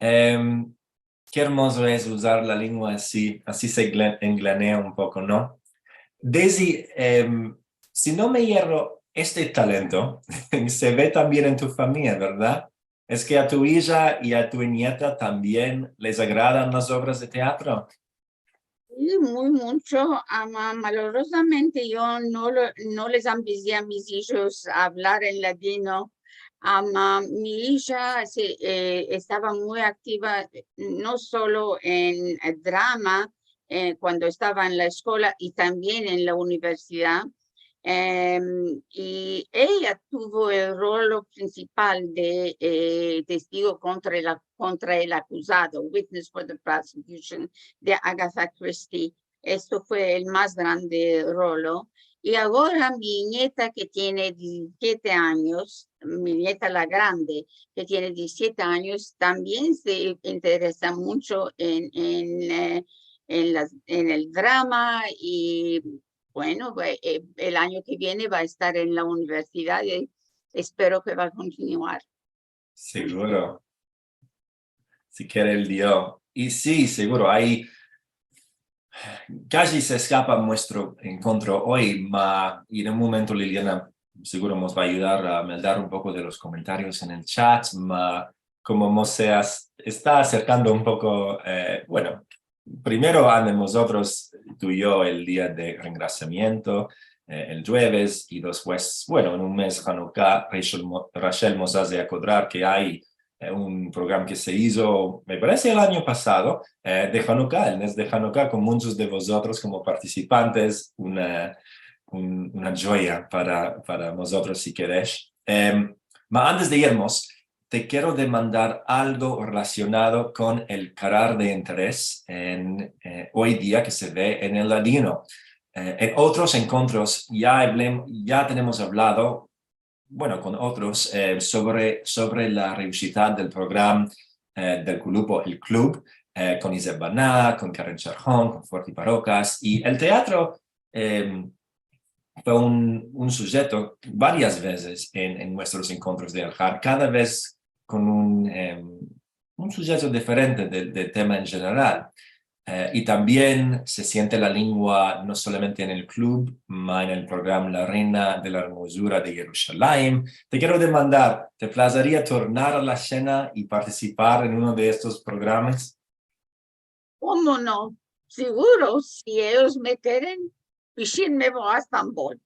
Qué hermoso es usar la lengua así se englanea un poco, ¿no? Daisy, si no me hierro, este talento se ve también en tu familia, ¿verdad? Es que a tu hija y a tu nieta también les agradan las obras de teatro. Sí, mucho. Malorosamente yo no les envié a mis hijos a hablar en latino. Mi hija estaba muy activa, no solo en drama, cuando estaba en la escuela y también en la universidad. Y ella tuvo el rol principal de testigo contra el acusado, Witness for the Prosecution, de Agatha Christie. Esto fue el más grande rol. Y ahora mi nieta que tiene 17 años, mi nieta la grande, que tiene 17 años, también se interesa mucho en el drama y bueno, el año que viene va a estar en la universidad espero que va a continuar. Seguro. Si quiere el Dios. Y sí, seguro, hay... Casi se escapa nuestro encuentro hoy, y en un momento Liliana seguro nos va a ayudar a meldar un poco de los comentarios en el chat, como se está acercando un poco, bueno, primero ante nosotros, tú y yo, el día de reengrasamiento, el jueves, y después, bueno, en un mes Hanukkah, Rachel nos hace acordar que hay un programa que se hizo, me parece el año pasado, de Hanukkah, el mes de Hanukkah, con muchos de vosotros como participantes, una joya para nosotros si queréis. Antes de irnos, te quiero demandar algo relacionado con el carácter de interés hoy día que se ve en el ladino. En otros encuentros ya tenemos hablado, bueno, con otros, sobre la reushita del programa del grupo El Club, con Isabel Baná, con Karen Charjón, con Forti Parocas, y el teatro fue un sujeto varias veces en nuestros encuentros de Aljar, cada vez con un sujeto diferente del tema en general. Y también se siente la lengua no solamente en el club, sino en el programa La Reina de la Hermosura de Jerusalén. Te quiero demandar, ¿te placería tornar a la escena y participar en uno de estos programas? ¿Cómo no? Seguro, si ellos me quieren, me voy a Estambul.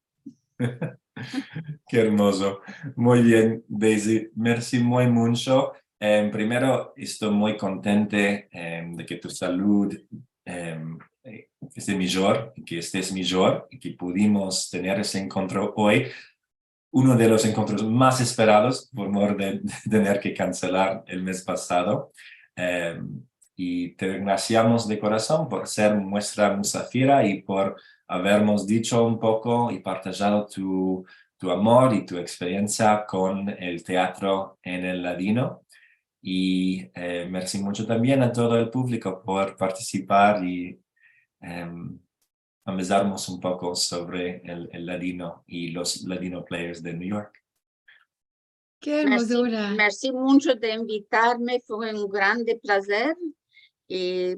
Qué hermoso. Muy bien, Daisy. Merci muy mucho. Primero, estoy muy contente de que tu salud esté mejor, que estés mejor y que pudimos tener ese encuentro hoy. Uno de los encuentros más esperados, por mor de tener que cancelar el mes pasado. Y te agradecemos de corazón por ser nuestra musafira y por habernos dicho un poco y partajado tu amor y tu experiencia con el teatro en el ladino. Y merci mucho también a todo el público por participar y amizarnos un poco sobre el ladino y los ladino players de New York. Qué hermosura. Merci mucho de invitarme, fue un grande placer. Y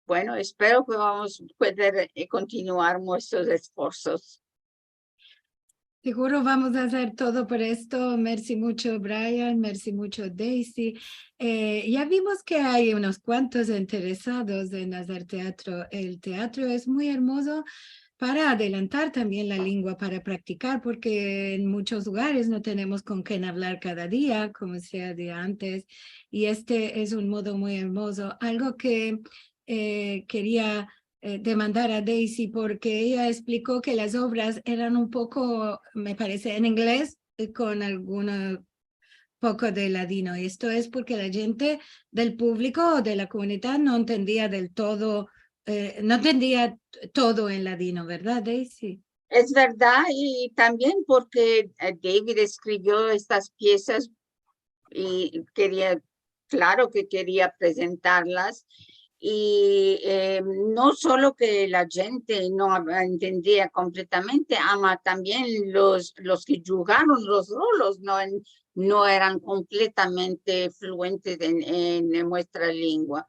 bueno, espero que vamos a poder continuar nuestros esfuerzos. Seguro vamos a hacer todo por esto. Merci mucho, Brian. Merci mucho, Daisy. Ya vimos que hay unos cuantos interesados en hacer teatro. El teatro es muy hermoso para adelantar también la lengua, para practicar, porque en muchos lugares no tenemos con quién hablar cada día, como sea de antes. Y este es un modo muy hermoso. Algo que quería demandar a Daisy, porque ella explicó que las obras eran un poco, me parece, en inglés, con alguna poco de ladino. Y esto es porque la gente del público o de la comunidad no entendía del todo, no entendía todo en ladino, ¿verdad, Daisy? Es verdad, y también porque David escribió estas piezas y claro que quería presentarlas. Y no solo que la gente no entendía completamente, también los que jugaron los roles no eran completamente fluentes en nuestra lengua.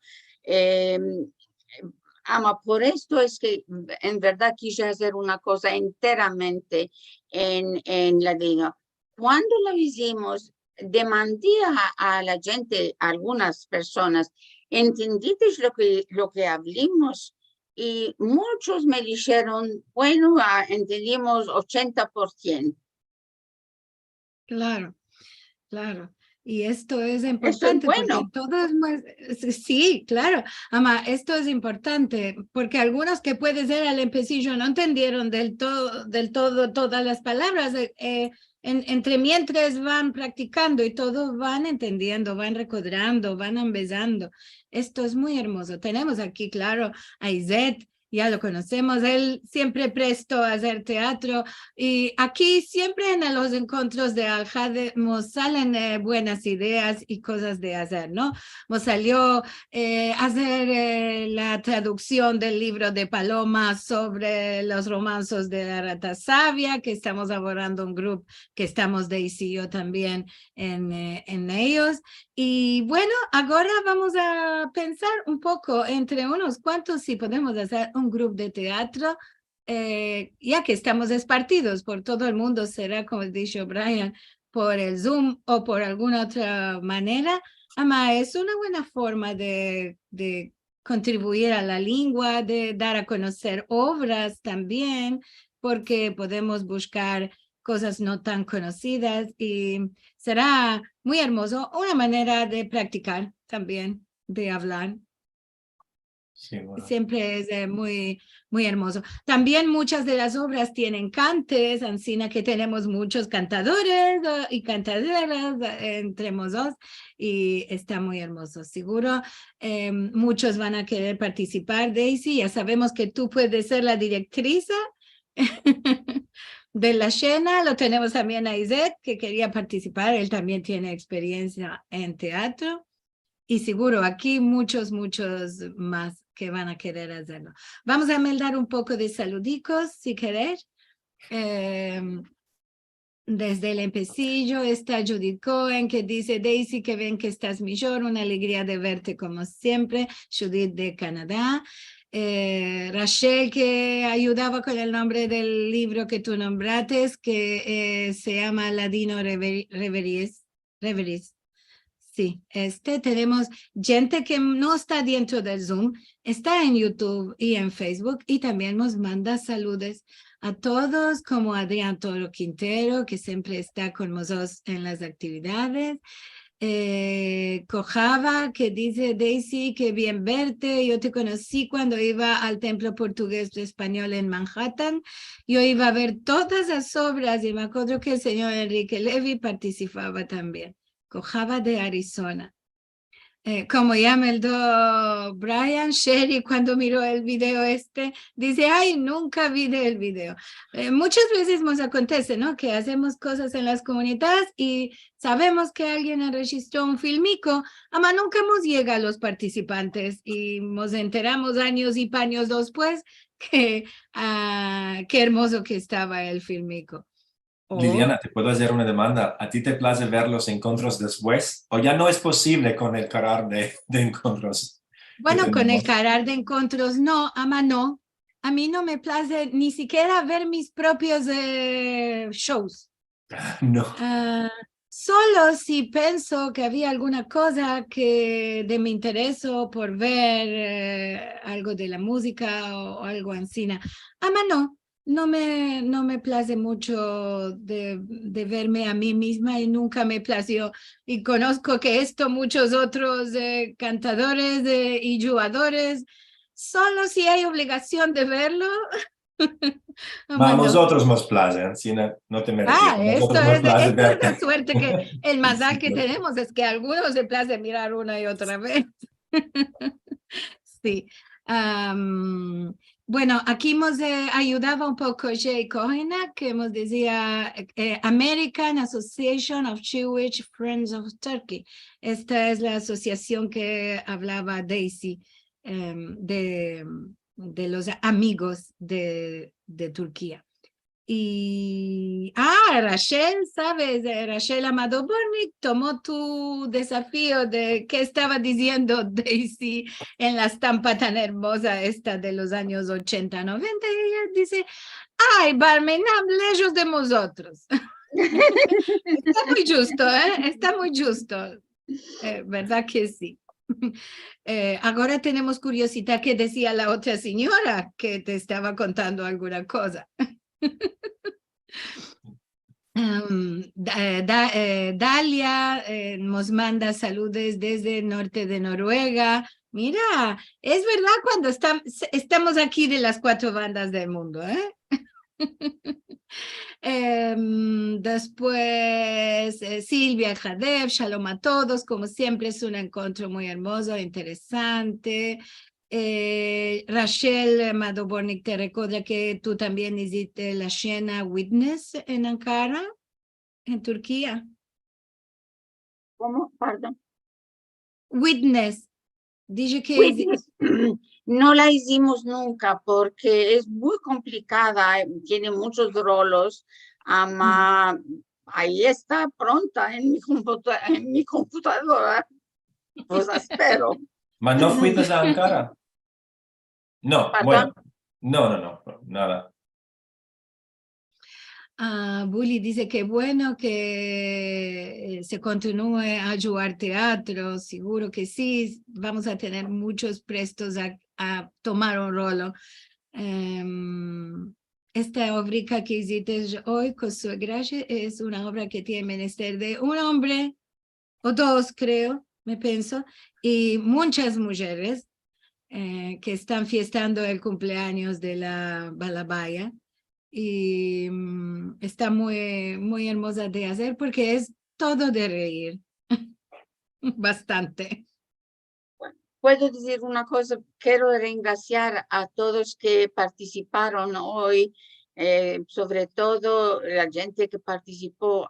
Por esto es que en verdad quise hacer una cosa enteramente en la lengua. Cuando lo hicimos, demandé a la gente, a algunas personas, ¿entendiste lo que hablamos? Y muchos me dijeron, bueno, entendimos 80%. Claro, claro. Y esto es importante. Esto es bueno. Porque todos, sí, claro. Esto es importante porque algunos que puede ser al empecillo no entendieron del todo todas las palabras. Entre mientras van practicando y todos van entendiendo, van recordando, van empezando. Esto es muy hermoso. Tenemos aquí, claro, a Izette ya lo conocemos, él siempre presto a hacer teatro y aquí siempre en los encuentros de Al-Had nos salen buenas ideas y cosas de hacer, ¿no? Nos salió hacer la traducción del libro de Paloma sobre los romances de la rata sabia, que estamos abordando un grupo que estamos Daisy y yo también en ellos. Y bueno, ahora vamos a pensar un poco entre unos cuantos si podemos hacer un grupo de teatro, ya que estamos esparcidos por todo el mundo, será como dijo Brian, por el Zoom o por alguna otra manera. Ama, es una buena forma de contribuir a la lengua, de dar a conocer obras también, porque podemos buscar cosas no tan conocidas y será muy hermoso, una manera de practicar también, de hablar. Sí, bueno. Siempre es muy hermoso. También muchas de las obras tienen cantes, Ancina, que tenemos muchos cantadores y cantadoras entre dos y está muy hermoso. Seguro muchos van a querer participar, Daisy. Ya sabemos que tú puedes ser la directriz de la cena. Lo tenemos también a Izet, que quería participar. Él también tiene experiencia en teatro. Y seguro aquí muchos más que van a querer hacerlo. Vamos a mandar un poco de saludicos, si queréis. Desde el empecillo está Judith Cohen, que dice, Daisy, que ven que estás mejor, una alegría de verte como siempre. Judith de Canadá. Rachel, que ayudaba con el nombre del libro que tú nombraste, que se llama Ladino Reveries. Sí, tenemos gente que no está dentro del Zoom, está en YouTube y en Facebook y también nos manda saludos a todos, como Adrián Toro Quintero, que siempre está con nosotros en las actividades. Cojava, que dice, Daisy, que bien verte. Yo te conocí cuando iba al Templo Portugués de Español en Manhattan. Yo iba a ver todas las obras y me acuerdo que el señor Enrique Levy participaba también. Cojava de Arizona. Como ya me dio Brian, Sherry cuando miró el video dice, ay, nunca vi el video. Muchas veces nos acontece, ¿no? Que hacemos cosas en las comunidades y sabemos que alguien registró un filmico, ama nunca nos llega a los participantes y nos enteramos años y años después que qué hermoso que estaba el filmico. Liliana, ¿te puedo hacer una demanda? ¿A ti te place ver los encuentros después? ¿O ya no es posible con el carar de encuentros? Bueno, con el carar de encuentros, no, ama no. A mí no me place ni siquiera ver mis propios shows. No. Solo si pienso que había alguna cosa que de mi interés por ver algo de la música o algo así. Ama no. No me place mucho de verme a mí misma y nunca me plació. Y conozco que muchos otros cantadores y jugadores, solo si hay obligación de verlo. A nosotros nos place, si no te mereces. Esto es la suerte que el mazal que tenemos es que a algunos se place mirar una y otra vez. Sí. Bueno, aquí nos ayudaba un poco Jay Cohen, que nos decía American Association of Jewish Friends of Turkey. Esta es la asociación que hablaba Daisy de los amigos de Turquía. Y, Rachel, ¿sabes? Rachel Amado Bornik tomó tu desafío de qué estaba diciendo Daisy en la estampa tan hermosa de los años 80, 90. Y ella dice, ay, Barmenam, lejos de nosotros. Está muy justo, Está muy justo. ¿Verdad que sí? Ahora tenemos curiosidad qué decía la otra señora que te estaba contando alguna cosa. Dalia nos manda saludos desde el norte de Noruega. Mira, es verdad cuando estamos aquí de las 4 bandas del mundo, Después Silvia Jadev, shalom a todos, como siempre es un encuentro muy hermoso, interesante. Rachel Madobornik te recuerda que tú también hiciste la Shena Witness en Ankara, en Turquía. ¿Cómo? Perdón. Witness. Dije que Witness. No la hicimos nunca porque es muy complicada, tiene muchos rolos. Ahí está pronta en mi computadora. Pues espero. ¿Mas no fuiste a Ankara? No, Perdón. bueno, no, nada. Bully dice que bueno que se continúe a jugar teatro, seguro que sí, vamos a tener muchos prestos a tomar un rolo. Esta obra que hiciste hoy con su gracia es una obra que tiene menester de un hombre o dos, creo, me pienso, y muchas mujeres que están fiestando el cumpleaños de la Balabaya. Y está muy, muy hermosa de hacer porque es todo de reír. Bastante. Puedo decir una cosa, quiero graciar a todos que participaron hoy, sobre todo la gente que participó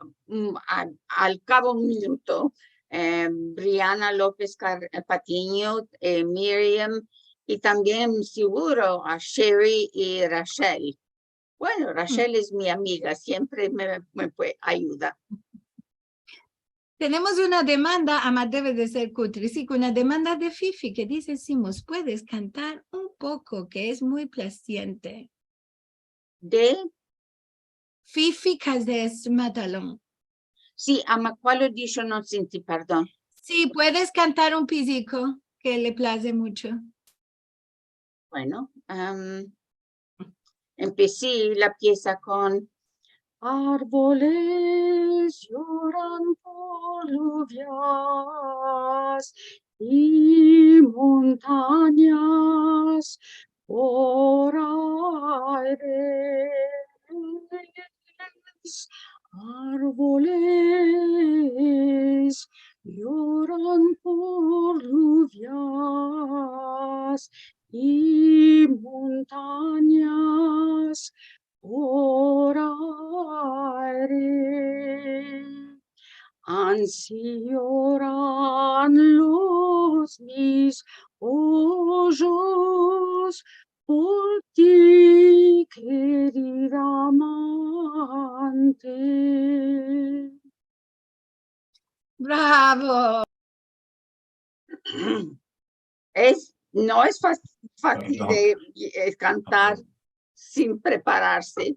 al cabo un minuto, Briana López Patiño, Miriam, y también seguro a Sherry y Rachel. Bueno, Rachel es mi amiga, siempre me ayuda. Tenemos una demanda, debe de ser Cutricic, una demanda de Fifi que dice, Simos, ¿puedes cantar un poco? Que es muy placiente. ¿De? Fifi Casés Matalón. Sí, ¿cuál lo dicho? No sentí, perdón. Sí, puedes cantar un pisico que le place mucho. Bueno, empecé la pieza con árboles lloran por lluvias y montañas por aires. Árboles lloran por lluvias y montañas por aire. Ansí lloran los mis ojos por ti, querida amante. ¡Bravo! No es fácil de cantar sin prepararse.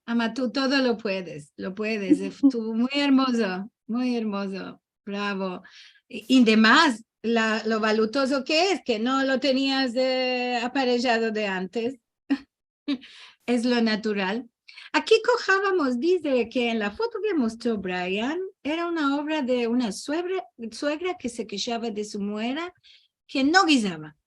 Ama, tú todo lo puedes. Tú muy hermoso, bravo. Y demás, lo valutoso que es, que no lo tenías aparejado de antes. Es lo natural. Aquí cojábamos, dice que en la foto que mostró Brian, era una obra de una suegra que se quejaba de su nuera, que no guisaba,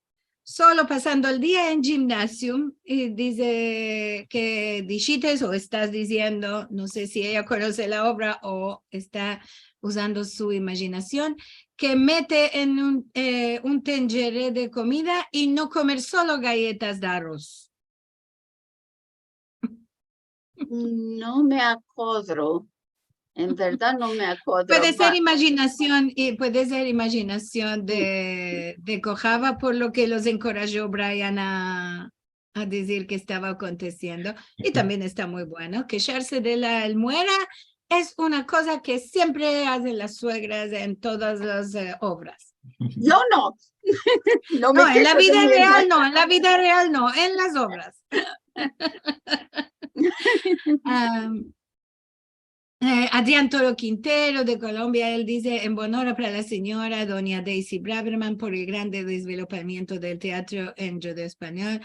solo pasando el día en gimnasio, y dice que dijites o estás diciendo, no sé si ella conoce la obra o está usando su imaginación, que mete en un tenjere de comida y no comer solo galletas de arroz. No me acuerdo, en verdad no me acuerdo. Puede ser imaginación de Cojava, por lo que los encorajó Brian a decir que estaba aconteciendo. Y también está muy bueno. Quejarse de la almuera es una cosa que siempre hacen las suegras en todas las obras. Yo no. No, en la vida real no, en la vida real no, en las obras. Adrián Toro Quintero de Colombia, él dice, en honor para la señora doña Daisy Braverman por el grande desvelopamiento del teatro en judeo español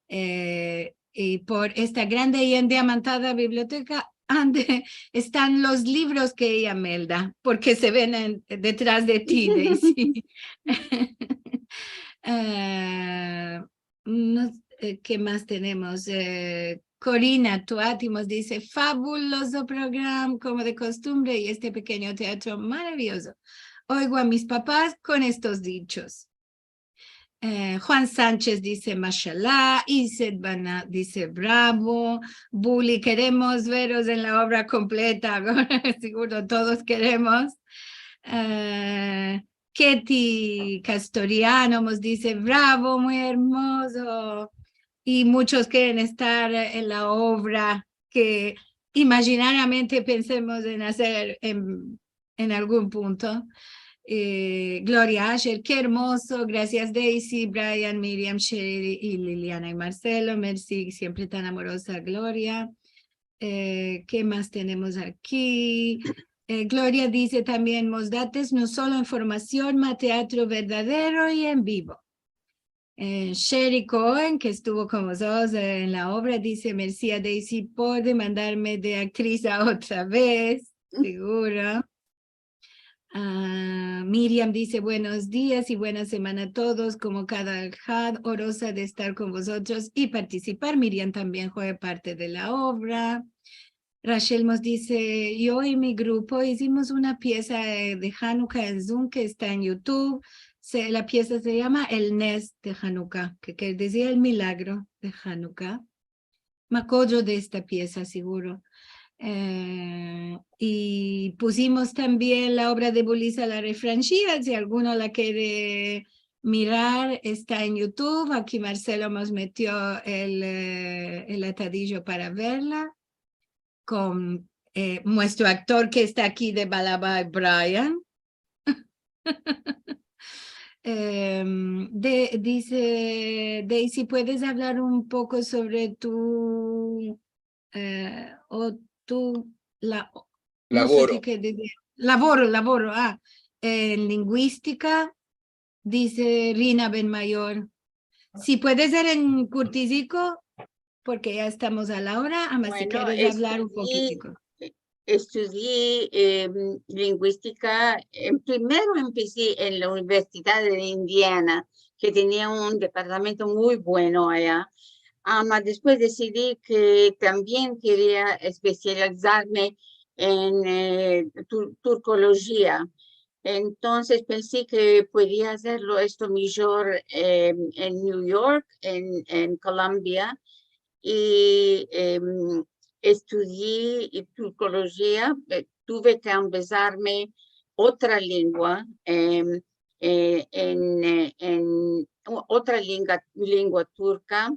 y por esta grande y endiamantada biblioteca donde están los libros que ella melda, porque se ven detrás de ti, Daisy. ¿Qué más tenemos? Corina Tuátimos dice, fabuloso programa como de costumbre y este pequeño teatro maravilloso. Oigo a mis papás con estos dichos. Juan Sánchez dice mashallah, Iset Bana dice bravo, Bully, queremos veros en la obra completa, ahora seguro todos queremos. Ketty Castoriano nos dice bravo, muy hermoso, y muchos quieren estar en la obra que imaginariamente pensemos en hacer en algún punto. Gloria Asher, qué hermoso, gracias Daisy, Brian, Miriam, Sherry y Liliana y Marcelo, merci, siempre tan amorosa Gloria. ¿Qué más tenemos aquí? Gloria dice también, Mosdates, no solo información, más teatro verdadero y en vivo. Sherry Cohen, que estuvo con vosotros en la obra, dice, merci a Daisy por demandarme de actriz a otra vez, seguro. Miriam dice buenos días y buena semana a todos, como cada had, orosa de estar con vosotros y participar. Miriam también fue parte de la obra. Rachel nos dice, yo y mi grupo hicimos una pieza de Hanukkah en Zoom que está en YouTube. La pieza se llama El Nes de Hanukkah, que decía el milagro de Hanukkah. Me acuerdo de esta pieza, seguro. Y pusimos también la obra de Bulisa La Refranchía, si alguno la quiere mirar, está en YouTube. Aquí Marcelo nos metió el atadillo para verla, con nuestro actor que está aquí de Balaba, Brian. Dice Daisy, ¿puedes hablar un poco sobre tu Lavoro. No sé lavoro, en lingüística, dice Rina Benmayor. Si puede ser en curtisico, porque ya estamos a la hora, además si quieres hablar un poquitico. Estudié lingüística, primero empecé en la Universidad de Indiana, que tenía un departamento muy bueno allá. Después decidí que también quería especializarme en turcología. Entonces pensé que podía hacerlo esto mejor en New York, en Columbia, y estudié turcología. Tuve que empezarme otra lengua, en otra lengua turca.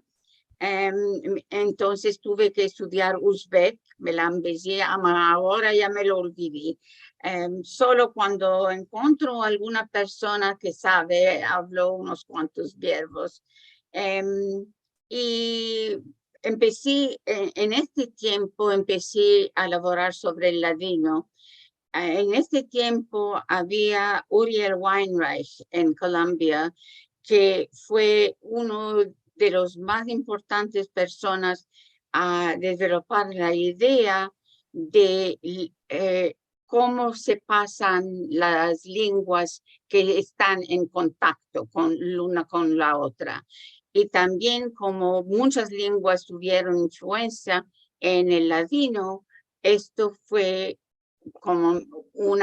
Entonces tuve que estudiar uzbek, me la empecé, ahora ya me lo olvidé. Solo cuando encuentro alguna persona que sabe, hablo unos cuantos verbos. Y empecé, en este tiempo, empecé a elaborar sobre el ladino. En este tiempo había Uriel Weinreich en Colombia, que fue uno de los más importantes personas a developar la idea de cómo se pasan las lenguas que están en contacto con una con la otra. Y también como muchas lenguas tuvieron influencia en el ladino, esto fue como un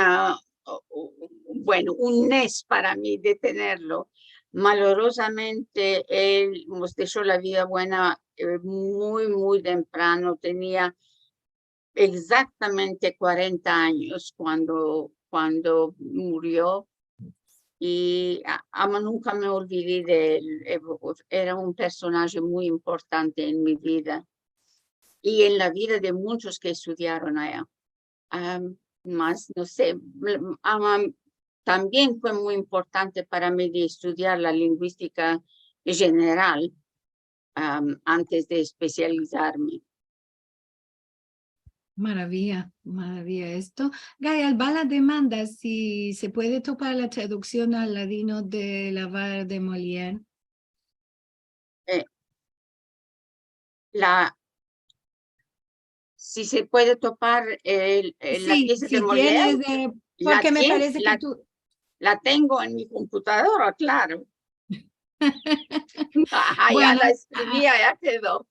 NES para mí de tenerlo. Malorosamente, él nos dejó la vida buena muy, muy temprano. Tenía exactamente 40 años cuando murió. Y nunca me olvidé de él. Era un personaje muy importante en mi vida y en la vida de muchos que estudiaron allá. Más, no sé, también fue muy importante para mí de estudiar la lingüística general antes de especializarme. Maravilla, maravilla esto. Gaia, Albala demanda si se puede topar la traducción al ladino de La Vara de Molière. Si se puede topar la pieza de Molière, porque me parece que tú... La tengo en mi computadora, claro. Bueno, ya la escribí, ya quedó.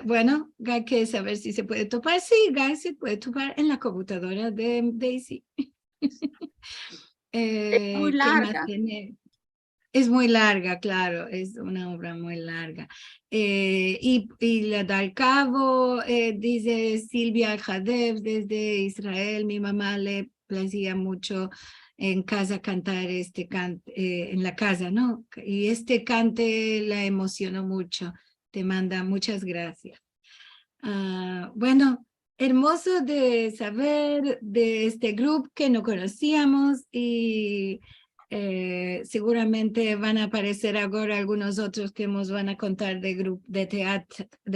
Bueno, hay que saber si se puede topar. Sí, Guy se puede topar en la computadora de Daisy. muy ¿qué más larga. tiene? Es muy larga, claro, es una obra muy larga. Y la da al cabo, dice Silvia Jadev desde Israel, mi mamá le placía mucho en casa cantar este cante, en la casa, ¿no? Y este cante la emocionó mucho. Te manda muchas gracias. Bueno, hermoso de saber de este grupo que no conocíamos y seguramente van a aparecer ahora algunos otros que nos van a contar de grupo de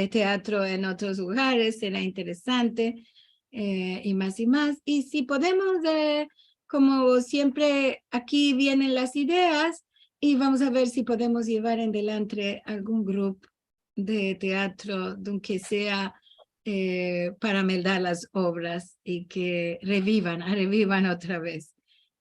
teatro en otros lugares, será interesante y más y más. Y si podemos, como siempre, aquí vienen las ideas y vamos a ver si podemos llevar en adelante algún grupo de teatro, aunque sea para meldar las obras y que revivan otra vez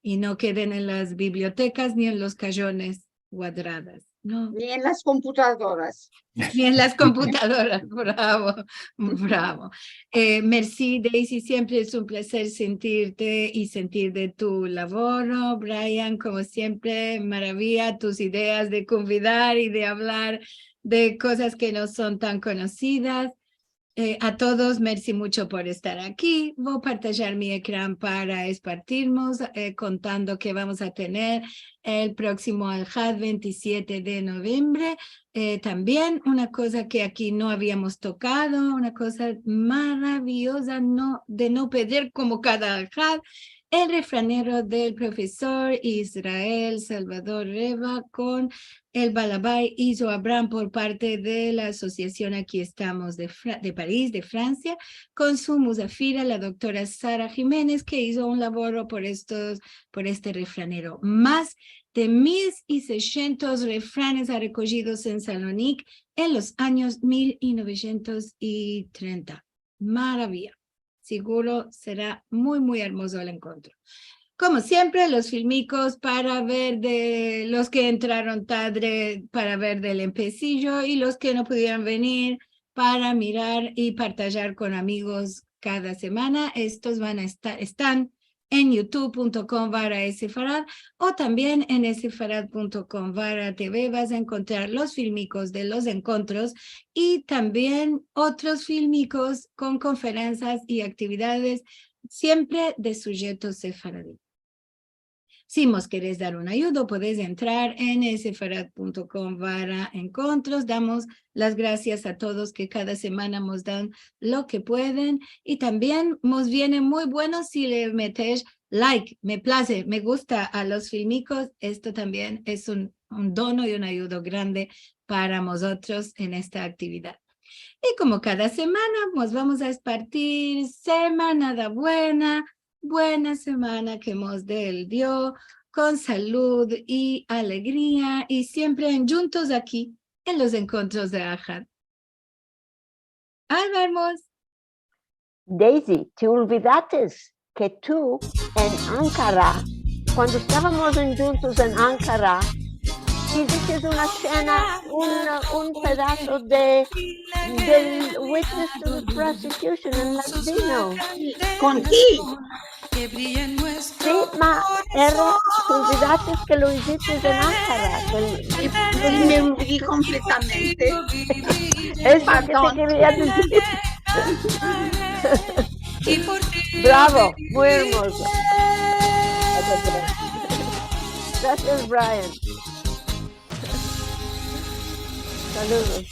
y no queden en las bibliotecas ni en los cajones guardadas, ¿no? Ni en las computadoras. Ni en las computadoras, bravo, bravo. Merci, Daisy, siempre es un placer sentirte y sentir de tu labor, ¿no? Brian, como siempre, maravilla tus ideas de convidar y de hablar de cosas que no son tan conocidas. A todos, merci mucho por estar aquí. Voy a partillar mi ecrán para espartirnos, contando que vamos a tener el próximo Al-Had 27 de noviembre. También una cosa que aquí no habíamos tocado, una cosa maravillosa de no perder como cada Al-Had, el refranero del profesor Israel Salvador Reva con el Balabay Iso Abraham por parte de la asociación Aquí Estamos de París, de Francia, con su musafira, la doctora Sara Jiménez, que hizo un labor por este refranero. Más de 1.600 refranes recogidos en Salonique en los años 1930. Maravilla. Seguro será muy, muy hermoso el encuentro. Como siempre, los filmicos para ver de los que entraron tarde para ver del empecillo y los que no pudieron venir para mirar y partillar con amigos cada semana. Estos están en youtube.com/sfarad o también en sfarad.com/tv vas a encontrar los filmicos de los encuentros y también otros filmicos con conferencias y actividades siempre de sujetos sefaradí. Si nos querés dar una ayuda, podés entrar en sfarad.com/encuentros. Damos las gracias a todos que cada semana nos dan lo que pueden y también nos viene muy bueno si le metes like, me place, me gusta a los filmicos. Esto también es un dono y una ayuda grande para nosotros en esta actividad. Y como cada semana nos vamos a espartir semana buena semana que nos dio con salud y alegría y siempre juntos aquí en los encuentros de Al-Had. Ahí vemos. Daisy, te olvidaste que tú en Ankara, cuando estábamos juntos en Ankara, hiciste una escena, un pedazo del Witness to the Prosecution en latino. Contigo. Sí, ma, te olvidaste que lo hiciste en Ankara. Me olvidé completamente. Es lo que te quería decir. Bravo, muy hermoso. Gracias, Brian. Saludos.